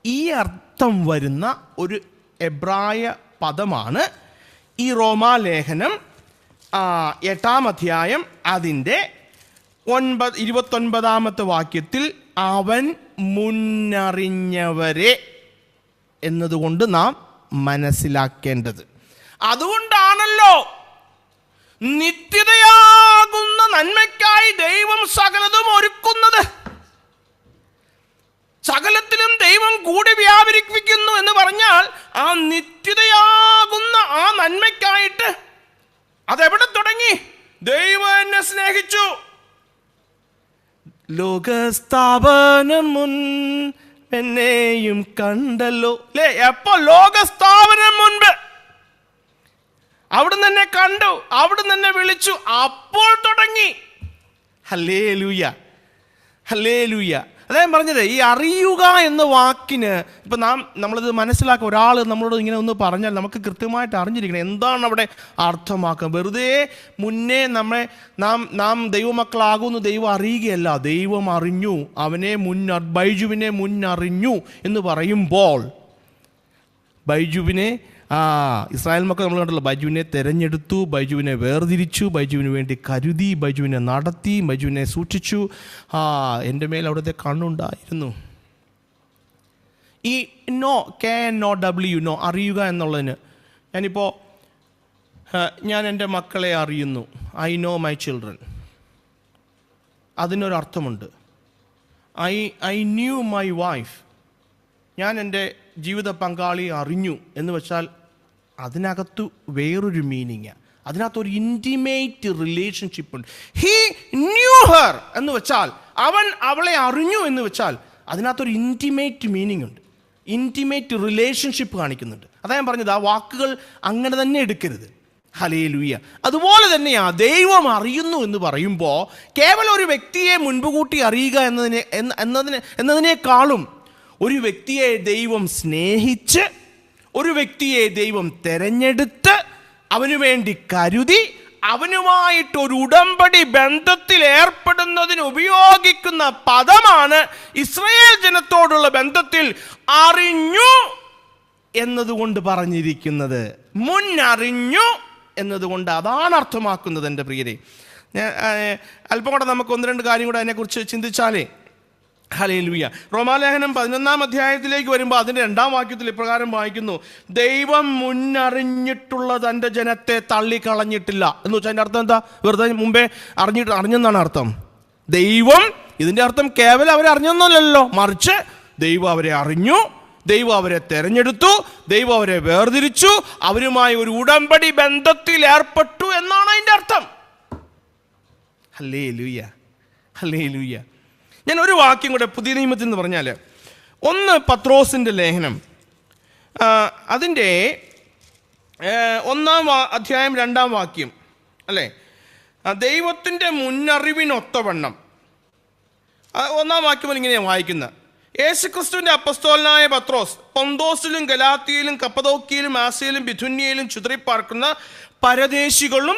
ഈ അർത്ഥം വരുന്ന ഒരു എബ്രായ പദമാണ് ഈ റോമാലേഖനം 8-ാം അധ്യായം അതിൻ്റെ 29-ാമത്തെ വാക്യത്തിൽ അവൻ മുന്നറിഞ്ഞവരെ എന്നതുകൊണ്ട് നാം മനസ്സിലാക്കേണ്ടത്. അതുകൊണ്ടാണല്ലോ നിത്യതയാകുന്ന നന്മയ്ക്കായി ദൈവം സകലതും ഒരുക്കുന്നത്. സകലത്തിലും ദൈവം കൂടി വ്യാപരിപ്പിക്കുന്നു എന്ന് പറഞ്ഞാൽ ആ നിത്യതയാകുന്ന ആ നന്മയ്ക്കായിട്ട് അതെവിടെ തുടങ്ങി? ദൈവം എന്നെ സ്നേഹിച്ചു. ലോകസ്ഥാപനം മുൻ എന്നെയും കണ്ടല്ലോ. അല്ലേ? എപ്പോ? ലോകസ്ഥാപനം മുൻപ് അവിടുന്ന് എന്നെ കണ്ടു, അവിടുന്ന് എന്നെ വിളിച്ചു, അപ്പോൾ തുടങ്ങി. Hallelujah, hallelujah. അദ്ദേഹം പറഞ്ഞത് ഈ അറിയുക എന്ന വാക്കിന് ഇപ്പം നമ്മളിത് മനസ്സിലാക്കുക. ഒരാൾ നമ്മളോട് ഇങ്ങനെ ഒന്ന് പറഞ്ഞാൽ നമുക്ക് കൃത്യമായിട്ട് അറിഞ്ഞിരിക്കണം എന്താണ് അവിടെ അർത്ഥമാക്കുക. വെറുതെ മുന്നേ നാം ദൈവമക്കളാകുന്നു ദൈവം അറിയുകയല്ല, ദൈവം അറിഞ്ഞു, അവനെ ബൈജുവിനെ മുന്നറിഞ്ഞു എന്ന് പറയുമ്പോൾ ബൈജുവിനെ ഇസ്രായേൽ മക്കൾ നമ്മൾ കണ്ടല്ലോ, ബൈജുവിനെ തിരഞ്ഞെടുത്തു, ബൈജുവിനെ വേർതിരിച്ചു, ബൈജുവിന് വേണ്ടി കരുതി, ബൈജുവിനെ നടത്തി, ബൈജുവിനെ സൂക്ഷിച്ചു. എൻ്റെ മേൽ അവിടുത്തെ കണ്ണുണ്ടായിരുന്നു. ഈ KNOW അറിയുക എന്നുള്ളതിന് ഞാൻ എൻ്റെ മക്കളെ അറിയുന്നു, ഐ നോ മൈ ചിൽഡ്രൻ, അതിനൊരർത്ഥമുണ്ട്. ഐ ന്യൂ മൈ വൈഫ്, ഞാൻ എൻ്റെ ജീവിത പങ്കാളിയെ അറിഞ്ഞു എന്ന് വെച്ചാൽ അതിനകത്ത് വേറൊരു മീനിങ്, അതിനകത്തൊരു ഇൻറ്റിമേറ്റ് റിലേഷൻഷിപ്പ് ഉണ്ട്. ഹി ന്യൂ ഹർ എന്ന് വെച്ചാൽ അവൻ അവളെ അറിഞ്ഞു എന്ന് വെച്ചാൽ അതിനകത്തൊരു ഇൻറ്റിമേറ്റ് മീനിങ് ഉണ്ട്, ഇൻറ്റിമേറ്റ് റിലേഷൻഷിപ്പ് കാണിക്കുന്നുണ്ട്. അതാ ഞാൻ പറഞ്ഞത്, ആ വാക്കുകൾ അങ്ങനെ തന്നെ എടുക്കരുത്. ഹല്ലേലൂയ. അതുപോലെ തന്നെയാ ദൈവം അറിയുന്നു എന്ന് പറയുമ്പോൾ കേവലം ഒരു വ്യക്തിയെ മുൻപ് കൂട്ടി അറിയുക എന്നതിനേക്കാളും ഒരു വ്യക്തിയെ ദൈവം സ്നേഹിച്ച്, ഒരു വ്യക്തിയെ ദൈവം തെരഞ്ഞെടുത്ത്, അവനു വേണ്ടി കരുതി, അവനുമായിട്ടൊരു ഉടമ്പടി ബന്ധത്തിൽ ഏർപ്പെടുന്നതിന് ഉപയോഗിക്കുന്ന പദമാണ് ഇസ്രായേൽ ജനത്തോടുള്ള ബന്ധത്തിൽ അറിഞ്ഞു എന്നതുകൊണ്ട് പറഞ്ഞിരിക്കുന്നത്. മുന്നറിഞ്ഞു എന്നതുകൊണ്ട് അതാണ് അർത്ഥമാക്കുന്നത്. എൻ്റെ പ്രിയരെ, അല്പം കൂടെ നമുക്ക് 1-2 കാര്യം കൂടെ അതിനെക്കുറിച്ച് ചിന്തിച്ചാലേ ഹല്ലേലൂയ. റോമാലേഖനം 11-ാം അധ്യായത്തിലേക്ക് വരുമ്പോൾ അതിൻ്റെ 2-ാം വാക്യത്തിൽ ഇപ്രകാരം വായിക്കുന്നു: ദൈവം മുന്നറിഞ്ഞിട്ടുള്ള തൻ്റെ ജനത്തെ തള്ളിക്കളഞ്ഞിട്ടില്ല. എന്ന് വെച്ചാൽ അതിൻ്റെ അർത്ഥം എന്താ? വെറുതെ മുമ്പേ അറിഞ്ഞെന്നാണ് അർത്ഥം. ദൈവം, ഇതിൻ്റെ അർത്ഥം കേവലം അവരെ അറിഞ്ഞെന്നല്ലോ, മറിച്ച് ദൈവം അവരെ അറിഞ്ഞു, ദൈവം അവരെ തെരഞ്ഞെടുത്തു, ദൈവം അവരെ വേർതിരിച്ചു, അവരുമായി ഒരു ഉടമ്പടി ബന്ധത്തിൽ ഏർപ്പെട്ടു എന്നാണ് അതിൻ്റെ അർത്ഥം. Hallelujah, hallelujah. ഞാൻ ഒരു വാക്യം കൂടെ പുതിയ നിയമത്തിൽ എന്ന് പറഞ്ഞാൽ 1 പത്രോസിൻ്റെ ലേഖനം, അതിൻ്റെ 1-ാം അധ്യായം 2-ാം വാക്യം അല്ലേ, ദൈവത്തിൻ്റെ മുന്നറിവിനൊത്തവണ്ണം 1-ാം വാക്യം ഇങ്ങനെയാണ് വായിക്കുന്നത്: യേശുക്രിസ്തുവിൻ്റെ അപ്പസ്തോലനായ പത്രോസ്, പൊന്തോസിലും ഗലാത്തിയിലും കപ്പദോക്യയിലും ആസ്യയിലും ബിഥുന്യയിലും ചുതറിപ്പാർക്കുന്ന പരദേശികളും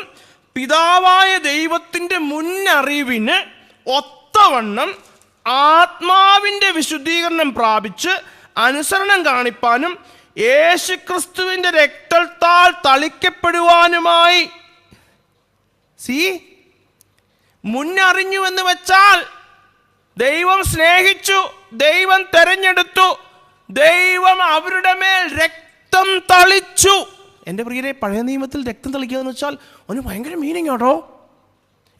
പിതാവായ ദൈവത്തിൻ്റെ മുന്നറിവിന് ഒത്തവണ്ണം ആത്മാവിൻ്റെ വിശുദ്ധീകരണം പ്രാപിച്ച് അനുസരണം കാണിപ്പാനും യേശുക്രിസ്തുവിൻ്റെ രക്തത്താൽ തളിക്കപ്പെടുവാനുമായി. മുന്നറിഞ്ഞു എന്ന് വെച്ചാൽ ദൈവം സ്നേഹിച്ചു, ദൈവം തെരഞ്ഞെടുത്തു, ദൈവം അവരുടെ മേൽ രക്തം തളിച്ചു. എൻ്റെ പ്രിയരെ, പഴയ നിയമത്തിൽ രക്തം തളിക്കുക എന്ന് വെച്ചാൽ ഒന്ന് ഭയങ്കര മീനിങ് കേട്ടോ.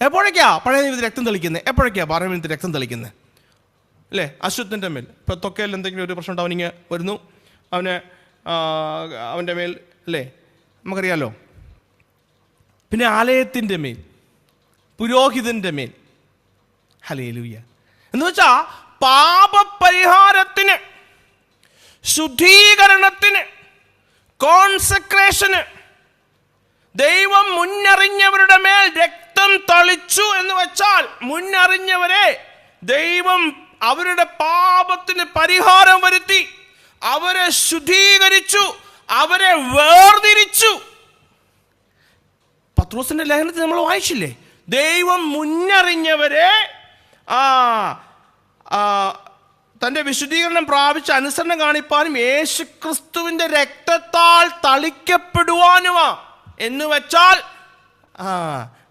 എപ്പോഴൊക്കെയാ പഴയ നിയമത്തിൽ രക്തം തളിക്കുന്നത്? എപ്പോഴൊക്കെയാ പഴയ നിയമത്തിൽ രക്തം തളിക്കുന്നത്? അല്ലേ, അശുദ്ധൻ്റെ മേൽ. ഇപ്പോൾ ത്വക്കയിൽ എന്തെങ്കിലും ഒരു പ്രശ്നം ഉണ്ടാവും, അവനിങ്ങനെ വരുന്നു, അവൻ്റെ മേൽ അല്ലേ, നമുക്കറിയാലോ. പിന്നെ ആലയത്തിൻ്റെ മേൽ, പുരോഹിതൻ്റെ മേൽ. ഹല്ലേലൂയ. എന്ന് വെച്ചാൽ പാപപരിഹാരത്തിന്, ശുദ്ധീകരണത്തിന്, കോൺസെക്രേഷന് ദൈവം മുന്നറിഞ്ഞവരുടെ മേൽ രക്തം തളിച്ചു എന്ന് വെച്ചാൽ മുന്നറിഞ്ഞവരെ ദൈവം അവരുടെ പാപത്തിന് പരിഹാരം വരുത്തി, അവരെ ശുദ്ധീകരിച്ചു, അവരെ വേർതിരിച്ചു. പത്രോസിന്റെ ലേഖനത്തിൽ നമ്മൾ വായിച്ചില്ലേ, ദൈവം മുന്നറിഞ്ഞവരെ തൻ്റെ വിശുദ്ധീകരണം പ്രാപിച്ച് അനുസരണം കാണിപ്പാനും യേശുക്രിസ്തുവിൻ്റെ രക്തത്താൽ തളിക്കപ്പെടുവാനുമാ. എന്ന് വെച്ചാൽ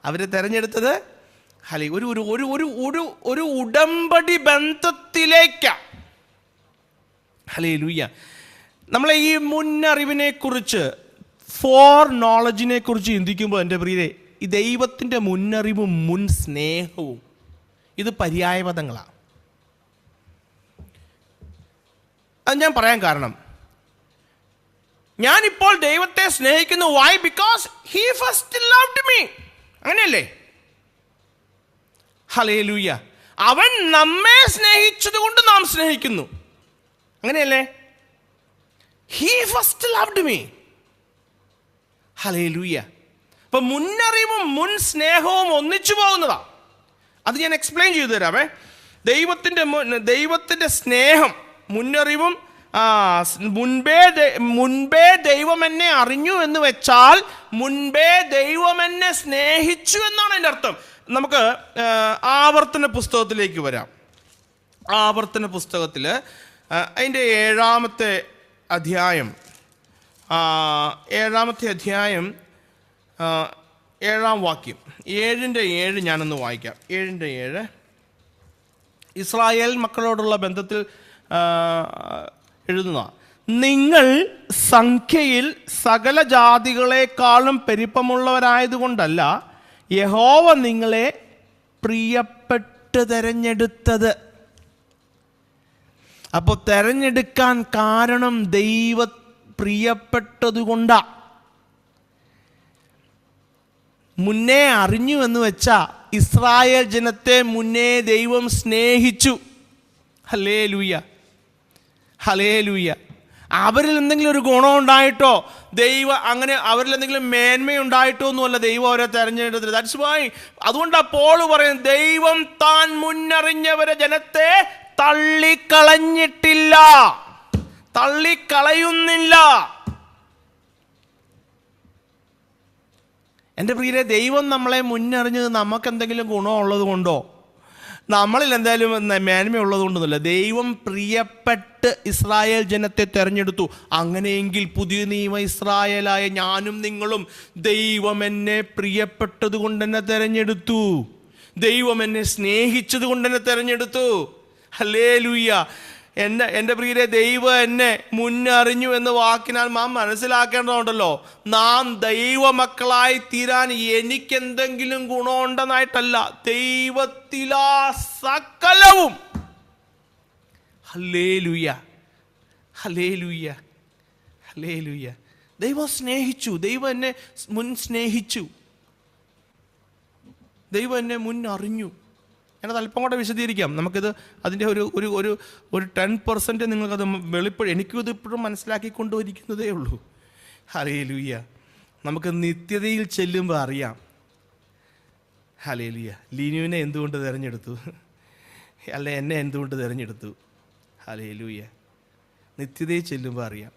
അവരെ തെരഞ്ഞെടുത്തത് ഒരു ഒരു ഒരു ഒരു ഒരു ഉടമ്പടി ബന്ധത്തിലേക്കാ. ഹല്ലേലൂയ. നമ്മളെ ഈ മുന്നറിവിനെ കുറിച്ച്, ഫോർ നോളജിനെ കുറിച്ച് ചിന്തിക്കുമ്പോൾ എൻ്റെ പ്രിയരെ, ഈ ദൈവത്തിൻ്റെ മുന്നറിവും മുൻ സ്നേഹവും ഇത് പര്യായപദങ്ങളാണ്. അത് ഞാൻ പറയാൻ കാരണം, ഞാനിപ്പോൾ ദൈവത്തെ സ്നേഹിക്കുന്നു. Why? Because he first loved me. അങ്ങനെയല്ലേ? ഹല്ലേലൂയ. അവൻ നമ്മെ സ്നേഹിച്ചത് കൊണ്ട് നാം സ്നേഹിക്കുന്നു. അങ്ങനെയല്ലേ? He first loved me. Hallelujah. അപ്പൊ മുന്നറിവും മുൻ സ്നേഹവും ഒന്നിച്ചു പോകുന്നതാ. അത് ഞാൻ എക്സ്പ്ലെയിൻ ചെയ്തു തരാമേ. ദൈവത്തിൻ്റെ സ്നേഹം, മുന്നറിവും, മുൻപേ ദൈവം എന്നെ അറിഞ്ഞു എന്ന് വെച്ചാൽ മുൻപേ ദൈവം എന്നെ സ്നേഹിച്ചു എന്നാണ് എൻ്റെ അർത്ഥം. നമുക്ക് ആവർത്തന പുസ്തകത്തിലേക്ക് വരാം. ആവർത്തന പുസ്തകത്തിൽ അതിൻ്റെ 7-ാമത്തെ അധ്യായം 7-ാം വാക്യം, 7:7 ഞാനൊന്ന് വായിക്കാം. 7:7 ഇസ്രായേൽ മക്കളോടുള്ള ബന്ധത്തിൽ എഴുതുന്ന: നിങ്ങൾ സംഖ്യയിൽ സകല ജാതികളെക്കാളും പെരുപ്പമുള്ളവരായതുകൊണ്ടല്ല യഹോവ നിങ്ങളെ പ്രിയപ്പെട്ട് തെരഞ്ഞെടുത്തത്. അപ്പോൾ തെരഞ്ഞെടുക്കാൻ കാരണം ദൈവ പ്രിയപ്പെട്ടതുകൊണ്ടാ. മുന്നേ അറിഞ്ഞു എന്ന് വെച്ചാൽ ഇസ്രായേൽ ജനത്തെ മുന്നേ ദൈവം സ്നേഹിച്ചു. Hallelujah, hallelujah. അവരിൽ എന്തെങ്കിലും ഒരു ഗുണം ഉണ്ടായിട്ടോ, അങ്ങനെ അവരിൽ എന്തെങ്കിലും മേന്മയുണ്ടായിട്ടോ ഒന്നുമല്ല ദൈവം അവരെ തെരഞ്ഞെടുത്തത്. ദാറ്റ്സ് വൈ, അതുകൊണ്ടാണ് പോൾ പറയുന്നത്, ദൈവം താൻ മുന്നറിഞ്ഞവരെ ജനത്തെ തള്ളിക്കളഞ്ഞിട്ടില്ല, തള്ളിക്കളയുന്നില്ല. എൻ്റെ പ്രിയരെ, ദൈവം നമ്മളെ മുന്നറിഞ്ഞത് നമുക്കെന്തെങ്കിലും ഗുണമുള്ളത് കൊണ്ടോ നമ്മളിൽ എന്തായാലും മേന്മയുള്ളത് കൊണ്ടൊന്നുമില്ല. ദൈവം പ്രിയപ്പെട്ട് ഇസ്രായേൽ ജനത്തെ തെരഞ്ഞെടുത്തു. അങ്ങനെയെങ്കിൽ പുതിയ നിയമ ഇസ്രായേലായ ഞാനും നിങ്ങളും ദൈവം എന്നെ പ്രിയപ്പെട്ടത് കൊണ്ട് എന്നെ തെരഞ്ഞെടുത്തു, ദൈവം എന്നെ സ്നേഹിച്ചത് കൊണ്ട് എന്നെ തെരഞ്ഞെടുത്തു. ഹല്ലേലൂയ. എൻ്റെ പ്രിയരെ, ദൈവം എന്നെ മുന്നറിഞ്ഞു എന്ന വാക്കിനാൽ നാം മനസ്സിലാക്കേണ്ടതുണ്ടല്ലോ, നാം ദൈവമക്കളായി തീരാൻ എനിക്കെന്തെങ്കിലും ഗുണമുണ്ടെന്നായിട്ടല്ല, ദൈവത്തിലാ സകലവും. Hallelujah, hallelujah, hallelujah. ദൈവം സ്നേഹിച്ചു, ദൈവം എന്നെ മുൻ സ്നേഹിച്ചു, ദൈവം എന്നെ മുൻ അറിഞ്ഞു. ഞാനത് അല്പം കൂടെ വിശദീകരിക്കാം. നമുക്കിത് അതിൻ്റെ ഒരു 10% നിങ്ങൾക്കത് എനിക്കും ഇത് ഇപ്പോഴും മനസ്സിലാക്കിക്കൊണ്ടിരിക്കുന്നതേ ഉള്ളൂ. ഹല്ലേലൂയ. നമുക്ക് നിത്യതയിൽ ചെല്ലുമ്പോൾ അറിയാം. ഹല്ലേലൂയ. ലീനുവിനെ എന്തുകൊണ്ട് തിരഞ്ഞെടുത്തു, അല്ല എന്നെ എന്തുകൊണ്ട് തിരഞ്ഞെടുത്തു. ഹല്ലേലൂയ. നിത്യതയിൽ ചെല്ലുമ്പോൾ അറിയാം.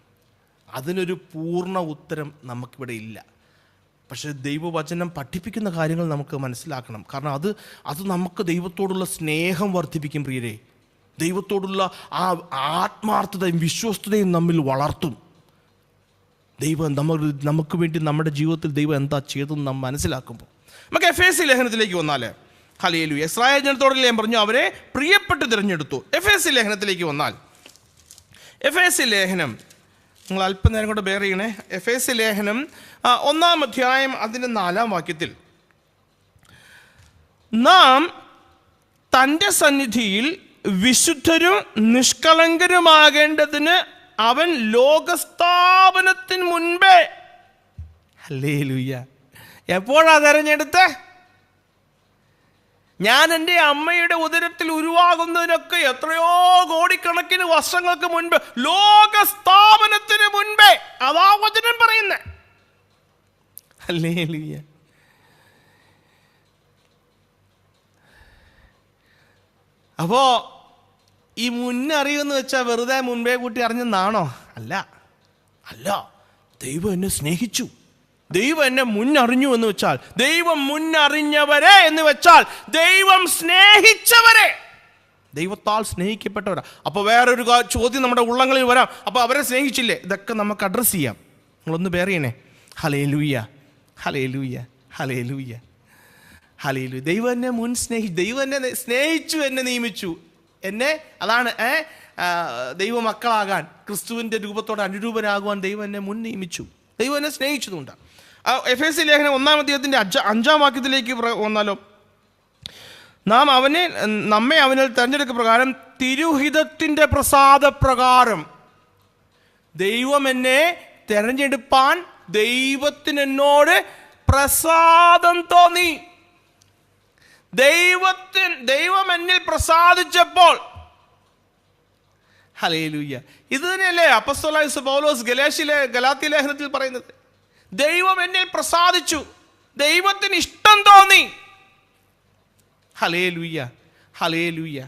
അതിനൊരു പൂർണ്ണ ഉത്തരം നമുക്കിവിടെ ഇല്ല. പക്ഷേ ദൈവവചനം പഠിപ്പിക്കുന്ന കാര്യങ്ങൾ നമുക്ക് മനസ്സിലാക്കണം. കാരണം അത് നമുക്ക് ദൈവത്തോടുള്ള സ്നേഹം വർദ്ധിപ്പിക്കും പ്രിയരെ. ദൈവത്തോടുള്ള ആ ആത്മാർത്ഥതയും വിശ്വസ്തതയും നമ്മിൽ വളർത്തും. ദൈവം നമുക്ക് വേണ്ടി നമ്മുടെ ജീവിതത്തിൽ ദൈവം എന്താ ചെയ്തതെന്ന് നാം മനസ്സിലാക്കുമ്പോൾ. നമുക്ക് എഫേസ്യ ലേഖനത്തിലേക്ക് വന്നാൽ, ഹല്ലേലൂയ. ഇസ്രായേൽ ജനത്തോട് ഞാൻ പറഞ്ഞു അവരെ പ്രിയപ്പെട്ട് തിരഞ്ഞെടുത്തു. എഫേസ്യ ലേഖനത്തിലേക്ക് വന്നാൽ, എഫേസ്യ ലേഖനം നിങ്ങൾ അല്പനേരം കൊണ്ട് ബെയർ ചെയ്യണേ. എഫേസ്യ ലേഖനം 1-ാം അധ്യായം അതിൻ്റെ 4-ാം വാക്യത്തിൽ, നാം തൻ്റെ സന്നിധിയിൽ വിശുദ്ധരും നിഷ്കളങ്കരുമാകേണ്ടതിന് അവൻ ലോകസ്ഥാപനത്തിന് മുൻപേ. ഹല്ലേലൂയ. എപ്പോഴാ തെരഞ്ഞെടുത്ത്? ഞാൻ എൻ്റെ അമ്മയുടെ ഉദരത്തിൽ ഉരുവാകുന്നതിനൊക്കെ എത്രയോ കോടിക്കണക്കിന് വർഷങ്ങൾക്ക് മുൻപ്, ലോകസ്ഥാപനത്തിന് മുൻപേ. അതാ വചനം പറയുന്നേ. ഹല്ലേലൂയ. അപ്പോ ഈ മുന്നറിയെന്ന് വെച്ചാൽ വെറുതെ മുൻപേ കൂട്ടി അറിഞ്ഞെന്നാണോ? അല്ല, അല്ല. ദൈവം എന്നെ സ്നേഹിച്ചു, ദൈവം എന്നെ മുന്നറിഞ്ഞു എന്ന് വെച്ചാൽ, ദൈവം മുന്നറിഞ്ഞവരെ എന്ന് വെച്ചാൽ ദൈവം സ്നേഹിച്ചവരെ, ദൈവത്താൽ സ്നേഹിക്കപ്പെട്ടവരാ. അപ്പോൾ വേറൊരു ചോദ്യം നമ്മുടെ ഉള്ളങ്ങളിൽ വരാം, അപ്പോൾ അവരെ സ്നേഹിച്ചില്ലേ? ഇതൊക്കെ നമുക്ക് അഡ്രസ്സ് ചെയ്യാം. നിങ്ങളൊന്ന് പേർ ചെയ്യണേ. Hallelujah, hallelujah, hallelujah, hallelujah. ദൈവം എന്നെ ദൈവം എന്നെ സ്നേഹിച്ചു, എന്നെ നിയമിച്ചു, എന്നെ അതാണ് ദൈവമക്കളാകാൻ, ക്രിസ്തുവിൻ്റെ രൂപത്തോട് അനുരൂപരാകുവാൻ ദൈവം എന്നെ മുൻ നിയമിച്ചു. ദൈവം എന്നെ സ്നേഹിച്ചതുകൊണ്ടാണ്. എഫേസ്യ ലേഖനം 1-ാം അധ്യായത്തിൻ്റെ 5-ാം വാക്യത്തിലേക്ക് വന്നാലോ, നാം നമ്മെ അവനിൽ തെരഞ്ഞെടുക്ക പ്രകാരം തിരുഹിതത്തിൻ്റെ പ്രസാദപ്രകാരം. ദൈവം എന്നെ തെരഞ്ഞെടുപ്പാൻ ദൈവത്തിന് എന്നോട് പ്രസാദം തോന്നി. ദൈവം എന്നിൽ പ്രസാദിച്ചപ്പോൾ, ഹല്ലേലൂയ. ഇത് തന്നെയല്ലേ അപ്പോസ്തലനായ പൗലോസ് ഗലാത്യ ലേഖനത്തിൽ പറയുന്നത്? ദൈവം എന്നിൽ പ്രസാദിച്ചു, ദൈവത്തിന് ഇഷ്ടം തോന്നി. Hallelujah, hallelujah,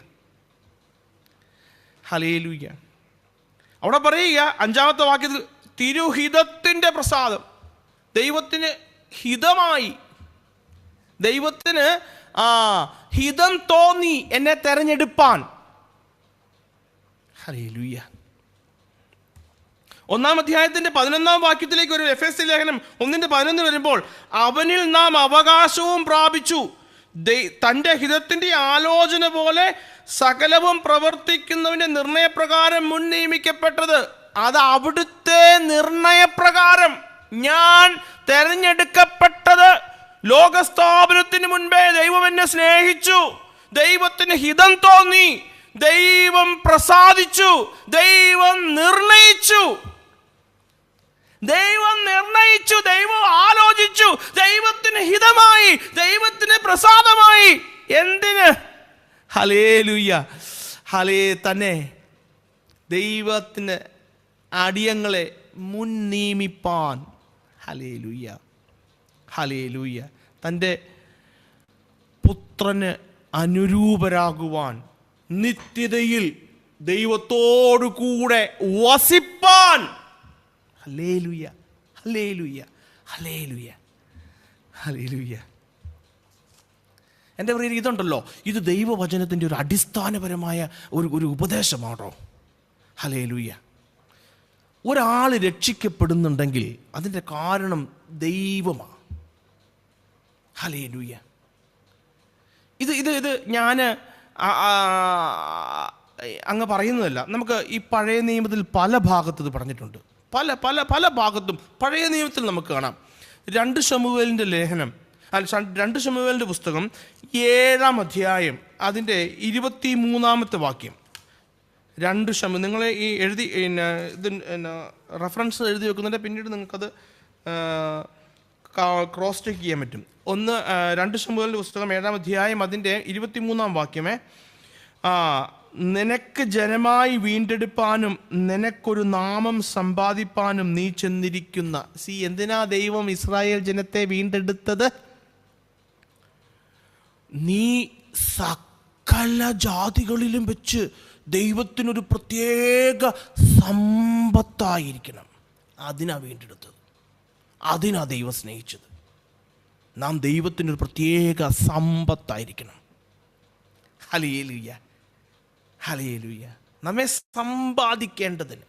hallelujah. അവിടെ പറയുക 5-ാമത്തെ വാക്യത്തിൽ, തിരുഹിതത്തിൻ്റെ പ്രസാദം. ദൈവത്തിന് ഹിതമായി, ദൈവത്തിന് ഹിതം തോന്നി എന്നെ തെരഞ്ഞെടുപ്പാൻ. ഹല്ലേലൂയ. 1-ാം അധ്യായത്തിൻ്റെ 11-ാം വാക്യത്തിലേക്ക് ഒരു എഫേസ്യ ലേഖനം 1:11 വരുമ്പോൾ, അവനിൽ നാം അവകാശവും പ്രാപിച്ചു, തൻ്റെ ഹിതത്തിൻ്റെ ആലോചന പോലെ സകലവും പ്രവർത്തിക്കുന്നവൻ്റെ നിർണയപ്രകാരം മുൻ നിയമിക്കപ്പെട്ടത്. അത് അവിടുത്തെ നിർണയപ്രകാരം ഞാൻ തെരഞ്ഞെടുക്കപ്പെട്ടത്. ലോകസ്ഥാപനത്തിന് മുൻപേ ദൈവം എന്നെ സ്നേഹിച്ചു, ദൈവത്തിന് ഹിതം തോന്നി, ദൈവം പ്രസാദിച്ചു, ദൈവം നിർണയിച്ചു, ദൈവം ആലോചിച്ചു, ദൈവത്തിന് ഹിതമായി, ദൈവത്തിന് പ്രസാദമായി. എന്തിന്? ഹല്ലേലൂയ. തന്നെ ദൈവത്തിന് അടിയങ്ങളെ മുൻ നിയമിപ്പാൻ. Hallelujah, hallelujah. തൻ്റെ പുത്രന് അനുരൂപരാകുവാൻ, നിത്യതയിൽ ദൈവത്തോടു കൂടെ വസിപ്പാൻ. Hallelujah, hallelujah, hallelujah, hallelujah. എൻ്റെ പ്രിയരെ, ഇതുണ്ടല്ലോ, ഇത് ദൈവവചനത്തിൻ്റെ ഒരു അടിസ്ഥാനപരമായ ഒരു ഉപദേശമാണോ? ഹല്ലേലൂയ. ഒരാൾ രക്ഷിക്കപ്പെടുന്നുണ്ടെങ്കിൽ അതിൻ്റെ കാരണം ദൈവമാണ്. ഹല്ലേലൂയ. ഇത് ഞാൻ അങ്ങ് പറയുന്നതല്ല. നമുക്ക് ഈ പഴയ നിയമത്തിൽ പല ഭാഗത്ത് ഇത് പറഞ്ഞിട്ടുണ്ട്. പല പല പല ഭാഗത്തും പഴയ നിയമത്തിൽ നമുക്ക് കാണാം. 2 ശമൂവേലിൻ്റെ ലേഖനം, 2 ശമൂവേലിൻ്റെ പുസ്തകം 7-ാം അധ്യായം അതിൻ്റെ 23-ാമത്തെ വാക്യം. 2 ശമൂവേൽ നിങ്ങൾ ഈ എഴുതി ഇത് റെഫറൻസ് എഴുതി വെക്കുന്നുണ്ട്, പിന്നീട് നിങ്ങൾക്കത് ക്രോസ് ചെക്ക് ചെയ്യാൻ പറ്റും. 2 ശമൂവേലിൻ്റെ പുസ്തകം 7-ാം അധ്യായം അതിൻ്റെ 23-ാം വാക്യമേ, നിനക്ക് ജനമായി വീണ്ടെടുപ്പാനും നിനക്കൊരു നാമം സമ്പാദിപ്പാനും നീ ചെന്നിരിക്കുന്ന. എന്തിനാ ദൈവം ഇസ്രായേൽ ജനത്തെ വീണ്ടെടുത്തത്? നീ സകല ജാതികളിലും വെച്ച് ദൈവത്തിനൊരു പ്രത്യേക സമ്പത്തായിരിക്കണം. അതിനാ വീണ്ടെടുത്തത്, അതിനാ ദൈവം സ്നേഹിച്ചത്. നാം ദൈവത്തിനൊരു പ്രത്യേക സമ്പത്തായിരിക്കണം. Hallelujah, hallelujah. നമ്മെ സമ്പാദിക്കേണ്ടതിന്.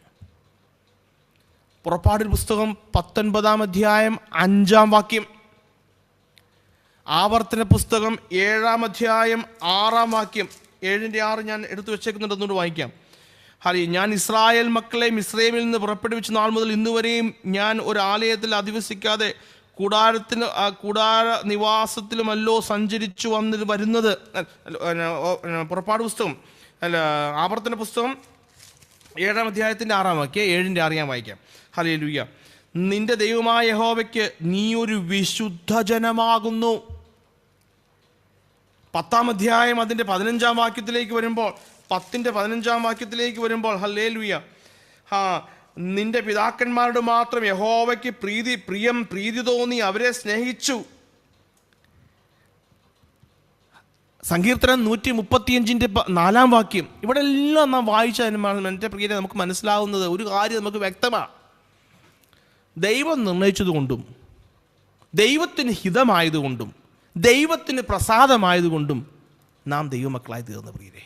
പുറപ്പാടിൻ പുസ്തകം 19-ാം അധ്യായം 5-ാം വാക്യം, ആവർത്തന പുസ്തകം 7-ാം അധ്യായം 6-ാം വാക്യം. 7-ന്റെ 6 ഞാൻ എടുത്തു വെച്ചേക്കുന്നുണ്ടെന്നുകൊണ്ട് വായിക്കാം. ഞാൻ ഇസ്രായേൽ മക്കളെ മിസ്രയീമിൽ നിന്ന് പുറപ്പെടുവിച്ച നാൾ മുതൽ ഇന്നുവരെയും ഞാൻ ഒരു ആലയത്തിൽ അധിവസിക്കാതെ കൂടാര നിവാസത്തിലുമല്ലോ സഞ്ചരിച്ചു വരുന്നത്. പുറപ്പാട് പുസ്തകം ആവർത്തന പുസ്തകം 7-ാം അധ്യായത്തിൻ്റെ 6-ാം വാക്യം, 7-ന്റെ 6 ഞാൻ വായിക്കാം. ഹല്ലേലൂയ. നിന്റെ ദൈവമായ യഹോവയ്ക്ക് നീ ഒരു വിശുദ്ധ ജനമാകുന്നു. 10-ാം അധ്യായം അതിൻ്റെ 15-ാം വാക്യത്തിലേക്ക് വരുമ്പോൾ, 10-ന്റെ 15-ാം വാക്യത്തിലേക്ക് വരുമ്പോൾ, ഹല്ലേലൂയ, നിന്റെ പിതാക്കന്മാരുടെ മാത്രം യഹോവയ്ക്ക് പ്രീതി തോന്നി അവരെ സ്നേഹിച്ചു. സങ്കീർത്തനം 135-ന്റെ 4-ാം വാക്യം. ഇവിടെ എല്ലാം നാം വായിച്ചാൽ എൻ്റെ പ്രിയരെ നമുക്ക് മനസ്സിലാവുന്നത് ഒരു കാര്യം നമുക്ക് വ്യക്തമാണ്. ദൈവം നിർണയിച്ചതുകൊണ്ടും ദൈവത്തിന് ഹിതമായതുകൊണ്ടും ദൈവത്തിന് പ്രസാദമായതുകൊണ്ടും നാം ദൈവമക്കളായി തീർന്ന പ്രിയരെ.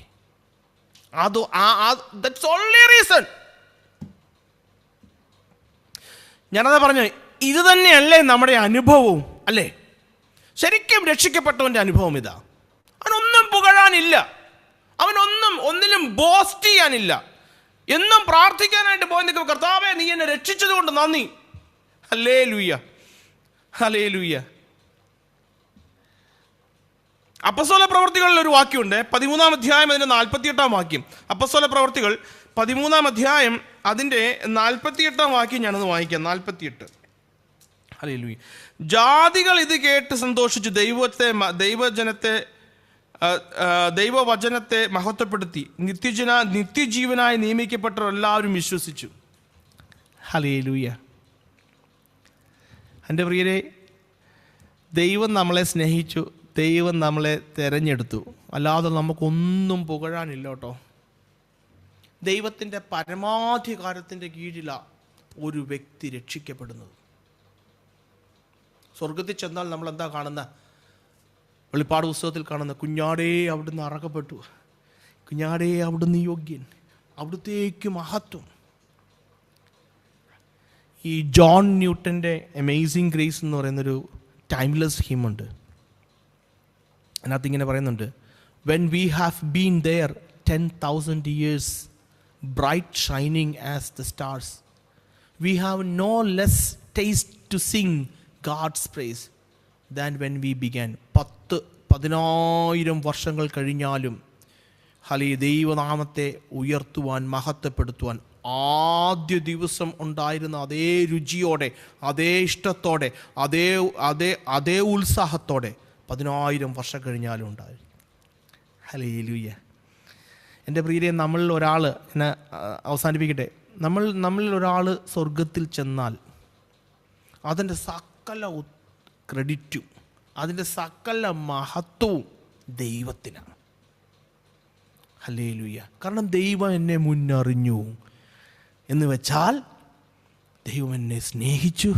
That's only reason. ഞാനതാ പറഞ്ഞു, ഇത് തന്നെയല്ലേ നമ്മുടെ അനുഭവവും, അല്ലേ? ശരിക്കും രക്ഷിക്കപ്പെട്ടവൻ്റെ അനുഭവം ഇതാ. അവനൊന്നും പുകഴാനില്ല, ഒന്നിലും ബോസ്റ്റ് ചെയ്യാനില്ല. എന്നും പ്രാർത്ഥിക്കാനായിട്ട് പോയി നിൽക്കും, കർത്താവേ നീ എന്നെ രക്ഷിച്ചത് കൊണ്ട് നന്ദി. Hallelujah, hallelujah. അപ്പസ്തോല പ്രവൃത്തികളിൽ ഒരു വാക്യമുണ്ട്, 13-ാം അധ്യായം അതിൻ്റെ 48-ാം വാക്യം. അപ്പസ്തോല പ്രവൃത്തികൾ 13-ാം അധ്യായം അതിൻ്റെ 48-ാം വാക്യം ഞാനൊന്ന് വായിക്കാം. 48. ഹല്ലേലൂയ. ജാതികൾ ഇത് കേട്ട് സന്തോഷിച്ചു ദൈവവചനത്തെ മഹത്വപ്പെടുത്തി നിത്യജീവനായി നിയമിക്കപ്പെട്ടവർ എല്ലാവരും വിശ്വസിച്ചു. ഹല്ലേലൂയ. എൻ്റെ പ്രിയരെ, ദൈവം നമ്മളെ സ്നേഹിച്ചു, ദൈവം നമ്മളെ തിരഞ്ഞെടുത്തു. അല്ലാതെ നമുക്കൊന്നും പുകഴാനില്ല കേട്ടോ. ദൈവത്തിൻ്റെ പരമാധികാരത്തിൻ്റെ കീഴിലാണ് ഒരു വ്യക്തി രക്ഷിക്കപ്പെടുന്നത്. സ്വർഗത്തിൽ ചെന്നാൽ നമ്മൾ എന്താ കാണുന്ന? വെളിപ്പാട് പുസ്തകത്തിൽ കാണുന്ന കുഞ്ഞാടേ അവിടുന്ന് അറക്കപ്പെട്ടു, കുഞ്ഞാടേ അവിടുന്ന് യോഗ്യൻ, അവിടുത്തേക്ക് മഹത്വം. ഈ ജോൺ ന്യൂട്ടൻ്റെ അമേസിങ് ഗ്രേസ് എന്ന് പറയുന്നൊരു ടൈംലെസ് ഹിമുണ്ട്. അതിനകത്ത് ഇങ്ങനെ പറയുന്നുണ്ട്, when we have been there 10,000 years bright shining as the stars, we have no less taste to sing God's praise than when we began. 10,000 വർഷങ്ങൾ കഴിഞ്ഞാലും ദൈവനാമത്തെ ഉയർത്തുവാൻ, മഹത്വപ്പെടുത്തുവാൻ ആദ്യ ദിവസം ഉണ്ടായിരുന്ന അതേ രുചിയോടെ, അതേ ഇഷ്ടത്തോടെ, അതേ ഉത്സാഹത്തോടെ 10,000 വർഷം കഴിഞ്ഞാലും ഉണ്ടായി. ഹല്ലേലൂയ. എൻ്റെ പ്രിയരെ, നമ്മളിൽ ഒരാൾ, എന്നെ അവസാനിപ്പിക്കട്ടെ, നമ്മളിൽ ഒരാൾ സ്വർഗത്തിൽ ചെന്നാൽ അതിൻ്റെ സകല ക്രെഡിറ്റും അതിൻ്റെ സകല മഹത്വവും ദൈവത്തിനാണ്. ഹല്ലേലൂയ. കാരണം ദൈവം എന്നെ മുന്നറിഞ്ഞു എന്ന് വെച്ചാൽ ദൈവം എന്നെ സ്നേഹിച്ചു.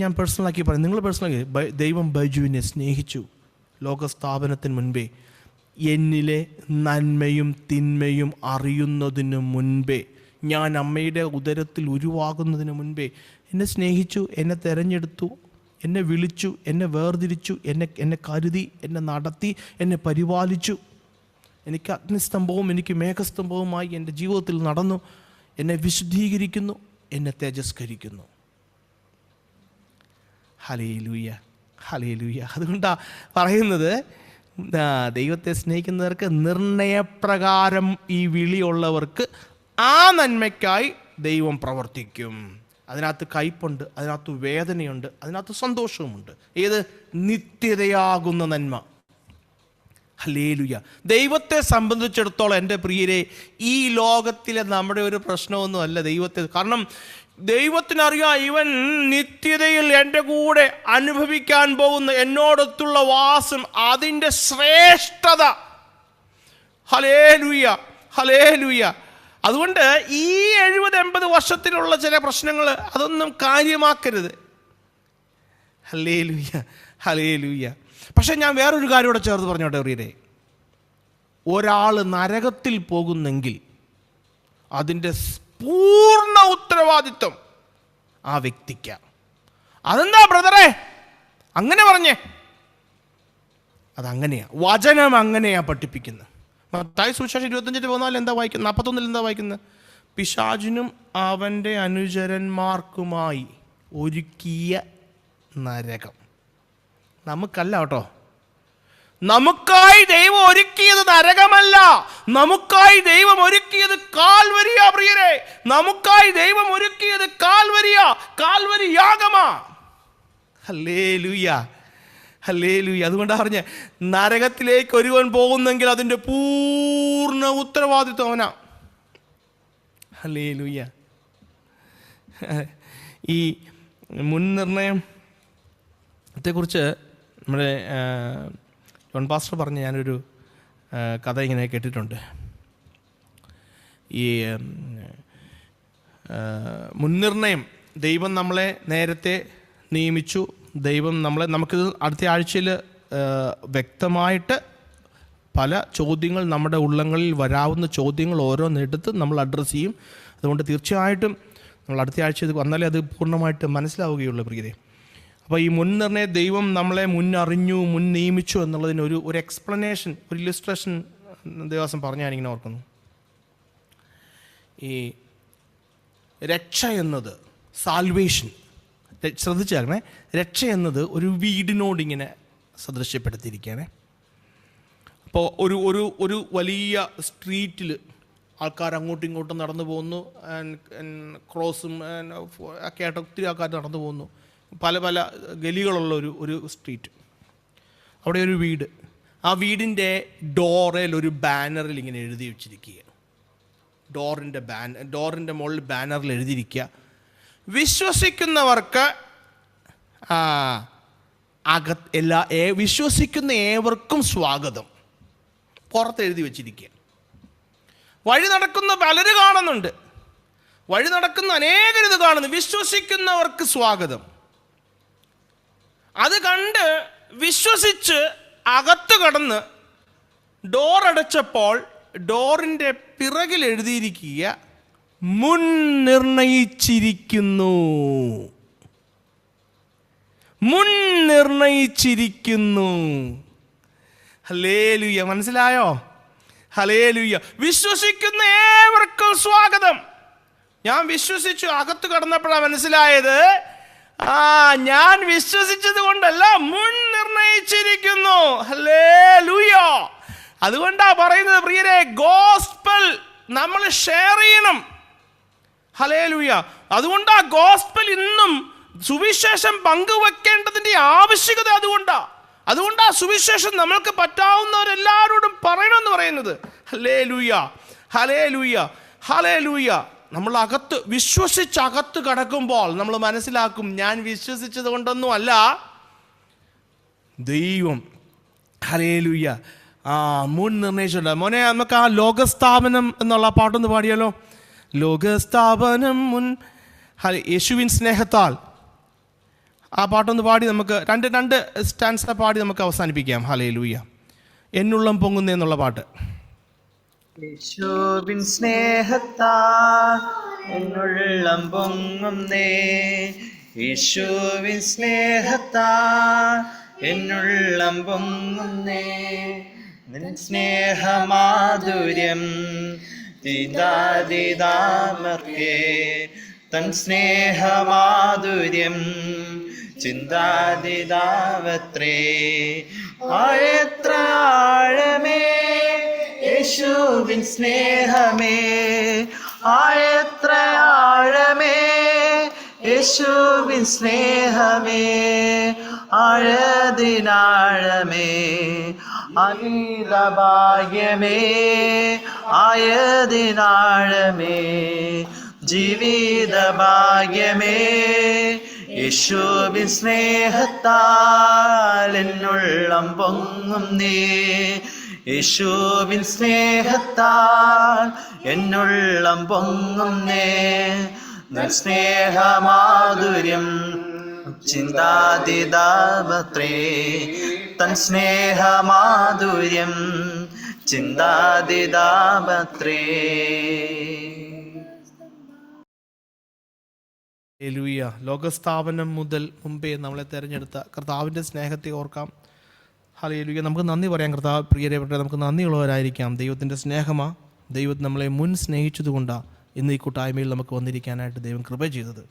ഞാൻ പേഴ്സണലാക്കി പറയും, നിങ്ങൾ പേഴ്സണലാക്കി, ദൈവം ബൈജുവിനെ സ്നേഹിച്ചു. ലോകസ്ഥാപനത്തിന് മുൻപേ, എന്നിലെ നന്മയും തിന്മയും അറിയുന്നതിന് മുൻപേ, ഞാൻ അമ്മയുടെ ഉദരത്തിൽ ഉരുവാകുന്നതിന് മുൻപേ എന്നെ സ്നേഹിച്ചു, എന്നെ തിരഞ്ഞെടുത്തു, എന്നെ വിളിച്ചു, എന്നെ വേർതിരിച്ചു, എന്നെ കരുതി, എന്നെ നടത്തി, എന്നെ പരിപാലിച്ചു. എനിക്ക് അഗ്നിസ്തംഭവും എനിക്ക് മേഘസ്തംഭവുമായി എൻ്റെ ജീവിതത്തിൽ നടന്നു, എന്നെ വിശുദ്ധീകരിക്കുന്നു, എന്നെ തേജസ്കരിക്കുന്നു. Hallelujah, hallelujah. അതുകൊണ്ടാണ് പറയുന്നത്, ദൈവത്തെ സ്നേഹിക്കുന്നവർക്ക് നിർണയപ്രകാരം ഈ വിളിയുള്ളവർക്ക് ആ നന്മയ്ക്കായി ദൈവം പ്രവർത്തിക്കും. അതിനകത്ത് കയ്പുണ്ട്, അതിനകത്ത് വേദനയുണ്ട്, അതിനകത്ത് സന്തോഷവുമുണ്ട്. ഏത്? നിത്യതയാകുന്ന നന്മ. ഹല്ലേലൂയ. ദൈവത്തെ സംബന്ധിച്ചിടത്തോളം എൻ്റെ പ്രിയരെ, ഈ ലോകത്തിലെ നമ്മുടെ ഒരു പ്രശ്നമൊന്നും അല്ല ദൈവത്തെ. കാരണം ദൈവത്തിനറിയാം, ഇവൻ നിത്യതയിൽ എൻ്റെ കൂടെ അനുഭവിക്കാൻ പോകുന്ന എന്നോടൊത്തുള്ള വാസം, അതിൻ്റെ ശ്രേഷ്ഠത. Hallelujah, hallelujah. അതുകൊണ്ട് ഈ 70-80 വർഷത്തിലുള്ള ചില പ്രശ്നങ്ങൾ അതൊന്നും കാര്യമാക്കരുത്. Hallelujah, hallelujah. പക്ഷെ ഞാൻ വേറൊരു കാര്യം കൂടെ ചേർത്ത് പറഞ്ഞോട്ടെ പ്രിയരെ. ഒരാൾ നരകത്തിൽ പോകുന്നെങ്കിൽ അതിൻ്റെ പൂർണ്ണ ഉത്തരവാദിത്വം ആ വ്യക്തിക്കാണ്. അതെന്താ ബ്രദറെ അങ്ങനെ പറഞ്ഞേ? അതങ്ങനെയാ, വചനം അങ്ങനെയാ പഠിപ്പിക്കുന്നത്. മത്തായി സുവിശേഷം 25:14 എന്താ വായിക്കുന്നത്? 41 എന്താ വായിക്കുന്നത്? പിശാചിനും അവൻ്റെ അനുചരന്മാർക്കുമായി ഒരുക്കിയ നരകം. നമുക്കല്ല കേട്ടോ. നമുക്കായി ദൈവം ഒരുക്കിയത് നരകമല്ല, നമുക്കായി ദൈവം ഒരുക്കിയത് കാൽവരിയാ പ്രിയരെ. നമുക്കായി ദൈവം ഒരുക്കിയത് കാൽവരിയാ, കാൽവരി യാഗമാ. Hallelujah, hallelujah. അതുകൊണ്ടാ പറഞ്ഞ, നരകത്തിലേക്ക് ഒരുവൻ പോകുന്നെങ്കിൽ അതിൻ്റെ പൂർണ്ണ ഉത്തരവാദിത്വം അവനാ. ഹല്ലേലൂയ. ഈ മുൻനിർണയത്തെക്കുറിച്ച് നമ്മുടെ ജോൺ പാസ്റ്റർ പറഞ്ഞ് ഞാനൊരു കഥ ഇങ്ങനെ കേട്ടിട്ടുണ്ട്. ഈ മുൻനിർണയം, ദൈവം നമ്മളെ നേരത്തെ നിയമിച്ചു. ദൈവം നമുക്കിത് അടുത്ത ആഴ്ചയിൽ വ്യക്തമായിട്ട് പല ചോദ്യങ്ങൾ, നമ്മുടെ ഉള്ളങ്ങളിൽ വരാവുന്ന ചോദ്യങ്ങൾ ഓരോന്നെടുത്ത് നമ്മൾ അഡ്രസ്സ് ചെയ്യും. അതുകൊണ്ട് തീർച്ചയായിട്ടും നമ്മൾ അടുത്ത ആഴ്ച ഇത് വന്നാലേ അത് പൂർണ്ണമായിട്ട് മനസ്സിലാവുകയുള്ളൂ പ്രിയരെ. അപ്പോൾ ഈ മുൻനിർണയ ദൈവം നമ്മളെ മുന്നറിഞ്ഞു, മുൻ നിയമിച്ചു എന്നുള്ളതിന് ഒരു എക്സ്പ്ലനേഷൻ, ഒരു ഇല്ലുസ്ട്രേഷൻ ദേവദാസൻ പറഞ്ഞ് ഞാനിങ്ങനെ ഓർക്കുന്നു. ഈ രക്ഷ എന്നത്, സാൽവേഷൻ, ശ്രദ്ധിച്ചേക്കണേ, രക്ഷ എന്നത് ഒരു വീടിനോടിങ്ങനെ സദൃശ്യപ്പെടുത്തിയിരിക്കുകയാണ്. അപ്പോൾ ഒരു വലിയ സ്ട്രീറ്റിൽ ആൾക്കാർ അങ്ങോട്ടും ഇങ്ങോട്ടും നടന്നു പോകുന്നു, ക്രോസും ഒക്കെ ആയിട്ട് ഒത്തിരി ആൾക്കാർ നടന്നു പോകുന്നു. പല പല ഗലികളുള്ള ഒരു സ്ട്രീറ്റ്. അവിടെ ഒരു വീട്. ആ വീടിൻ്റെ ഡോറിൽ ഒരു ബാനറിൽ ഇങ്ങനെ എഴുതി വെച്ചിരിക്കുക. ഡോറിൻ്റെ മുകളിൽ ബാനറിൽ എഴുതിയിരിക്കുക, വിശ്വസിക്കുന്നവർക്ക് വിശ്വസിക്കുന്ന ഏവർക്കും സ്വാഗതം. പുറത്ത് എഴുതി വെച്ചിരിക്കുക. വഴി നടക്കുന്ന പലരും കാണുന്നുണ്ട്, വഴി നടക്കുന്ന അനേകരിത് കാണുന്നു, വിശ്വസിക്കുന്നവർക്ക് സ്വാഗതം. അത് കണ്ട് വിശ്വസിച്ച് അകത്ത് കടന്ന് ഡോറടച്ചപ്പോൾ ഡോറിൻ്റെ പിറകിൽ എഴുതിയിരിക്കുക, മുൻ നിർണയിച്ചിരിക്കുന്നു, മുൻ നിർണയിച്ചിരിക്കുന്നു. ഹല്ലേലൂയ. മനസ്സിലായോ? ഹല്ലേലൂയ. വിശ്വസിക്കുന്ന ഏവർക്കും സ്വാഗതം. ഞാൻ വിശ്വസിച്ചു, അകത്ത് കടന്നപ്പോഴാണ് മനസ്സിലായത്, ഞാൻ വിശ്വസിച്ചത് കൊണ്ടല്ല, മുൻ നിർണയിച്ചിരിക്കുന്നു. ഹല്ലേലൂയ. അതുകൊണ്ടാ പറയുന്നത് പ്രിയരെ, ഗോസ്പൽ നമ്മൾ ഷെയർ ചെയ്യണം. ഹല്ലേലൂയ. അതുകൊണ്ടാ ഗോസ്പൽ ഇന്നും സുവിശേഷം പങ്കുവെക്കേണ്ടതിൻ്റെ ആവശ്യകത. അതുകൊണ്ടാ സുവിശേഷം നമ്മൾക്ക് പറ്റാവുന്നവരെല്ലാവരോടും പറയണമെന്ന് പറയുന്നത്. Hallelujah, hallelujah, hallelujah. നമ്മൾ വിശ്വസിച്ചകത്ത് കടക്കുമ്പോൾ നമ്മൾ മനസ്സിലാക്കും, ഞാൻ വിശ്വസിച്ചത് കൊണ്ടൊന്നും അല്ല, ദൈവം ഹല്ലേലൂയ മുൻ നിർണയിച്ചിട്ടുണ്ട്. മോനെ, നമുക്ക് ആ ലോകസ്ഥാപനം എന്നുള്ള പാട്ടൊന്ന് പാടിയാലോ? ലോകസ്ഥാപനം മുൻ യേശുവിൻ സ്നേഹത്താൽ. ആ പാട്ടൊന്ന് പാടി നമുക്ക് രണ്ട് സ്റ്റാൻസ പാടി നമുക്ക് അവസാനിപ്പിക്കാം. ഹല്ലേലൂയ. എന്നുള്ളം പൊങ്ങുന്നേ എന്നുള്ള പാട്ട്. യേശുവിൻ സ്നേഹത്താൽ എന്നുള്ളം പൊങ്ങുന്നേ, യേശുവിൻ സ്നേഹത്താൽ എന്നുള്ളം പൊങ്ങുന്നേ, നിൻ സ്നേഹമാധുര്യം ചിന്താതീതാമർക്കേ തൻ സ്നേഹമാധുര്യം ചിന്താതീതാവത്രേ ആഴത്ര ആഴമേ യേശുവിൻ സ്നേഹമേ ആഴത്ര ആഴമേ യേശുവിൻ സ്നേഹമേ ആഴതിനാഴമേ അനീത ഭാഗ്യമേ ആയതിനാഴമേ ജീവിത ഭാഗ്യമേ യേശുവിൻ സ്നേഹത്താൽ എന്നുള്ളം പൊങ്ങും നീ യേശുവിൻ സ്നേഹത്താൽ എന്നുള്ളം പൊങ്ങും നേ സ്നേഹമാധുര്യം ചിന്താതീതാവത്രേ തൻ സ്നേഹമാധുര്യം ചിന്താതീതാവത്രേ. ഹല്ലേലൂയ. ലോകസ്ഥാപനം മുതൽ മുമ്പേ നമ്മളെ തിരഞ്ഞെടുത്ത കർത്താവിൻ്റെ സ്നേഹത്തെ ഓർക്കാം. ഹല്ലേലൂയ. നമുക്ക് നന്ദി പറയാം കർത്താവ്. പ്രിയപ്പെട്ട നമുക്ക് നന്ദിയുള്ളവരായിരിക്കാം. ദൈവത്തിൻ്റെ സ്നേഹമാ, ദൈവം നമ്മളെ മുൻ സ്നേഹിച്ചതുകൊണ്ടാണ് ഇന്ന് ഈ കൂട്ടായ്മയിൽ നമുക്ക് വന്നിരിക്കാനായിട്ട് ദൈവം കൃപ ചെയ്തത്.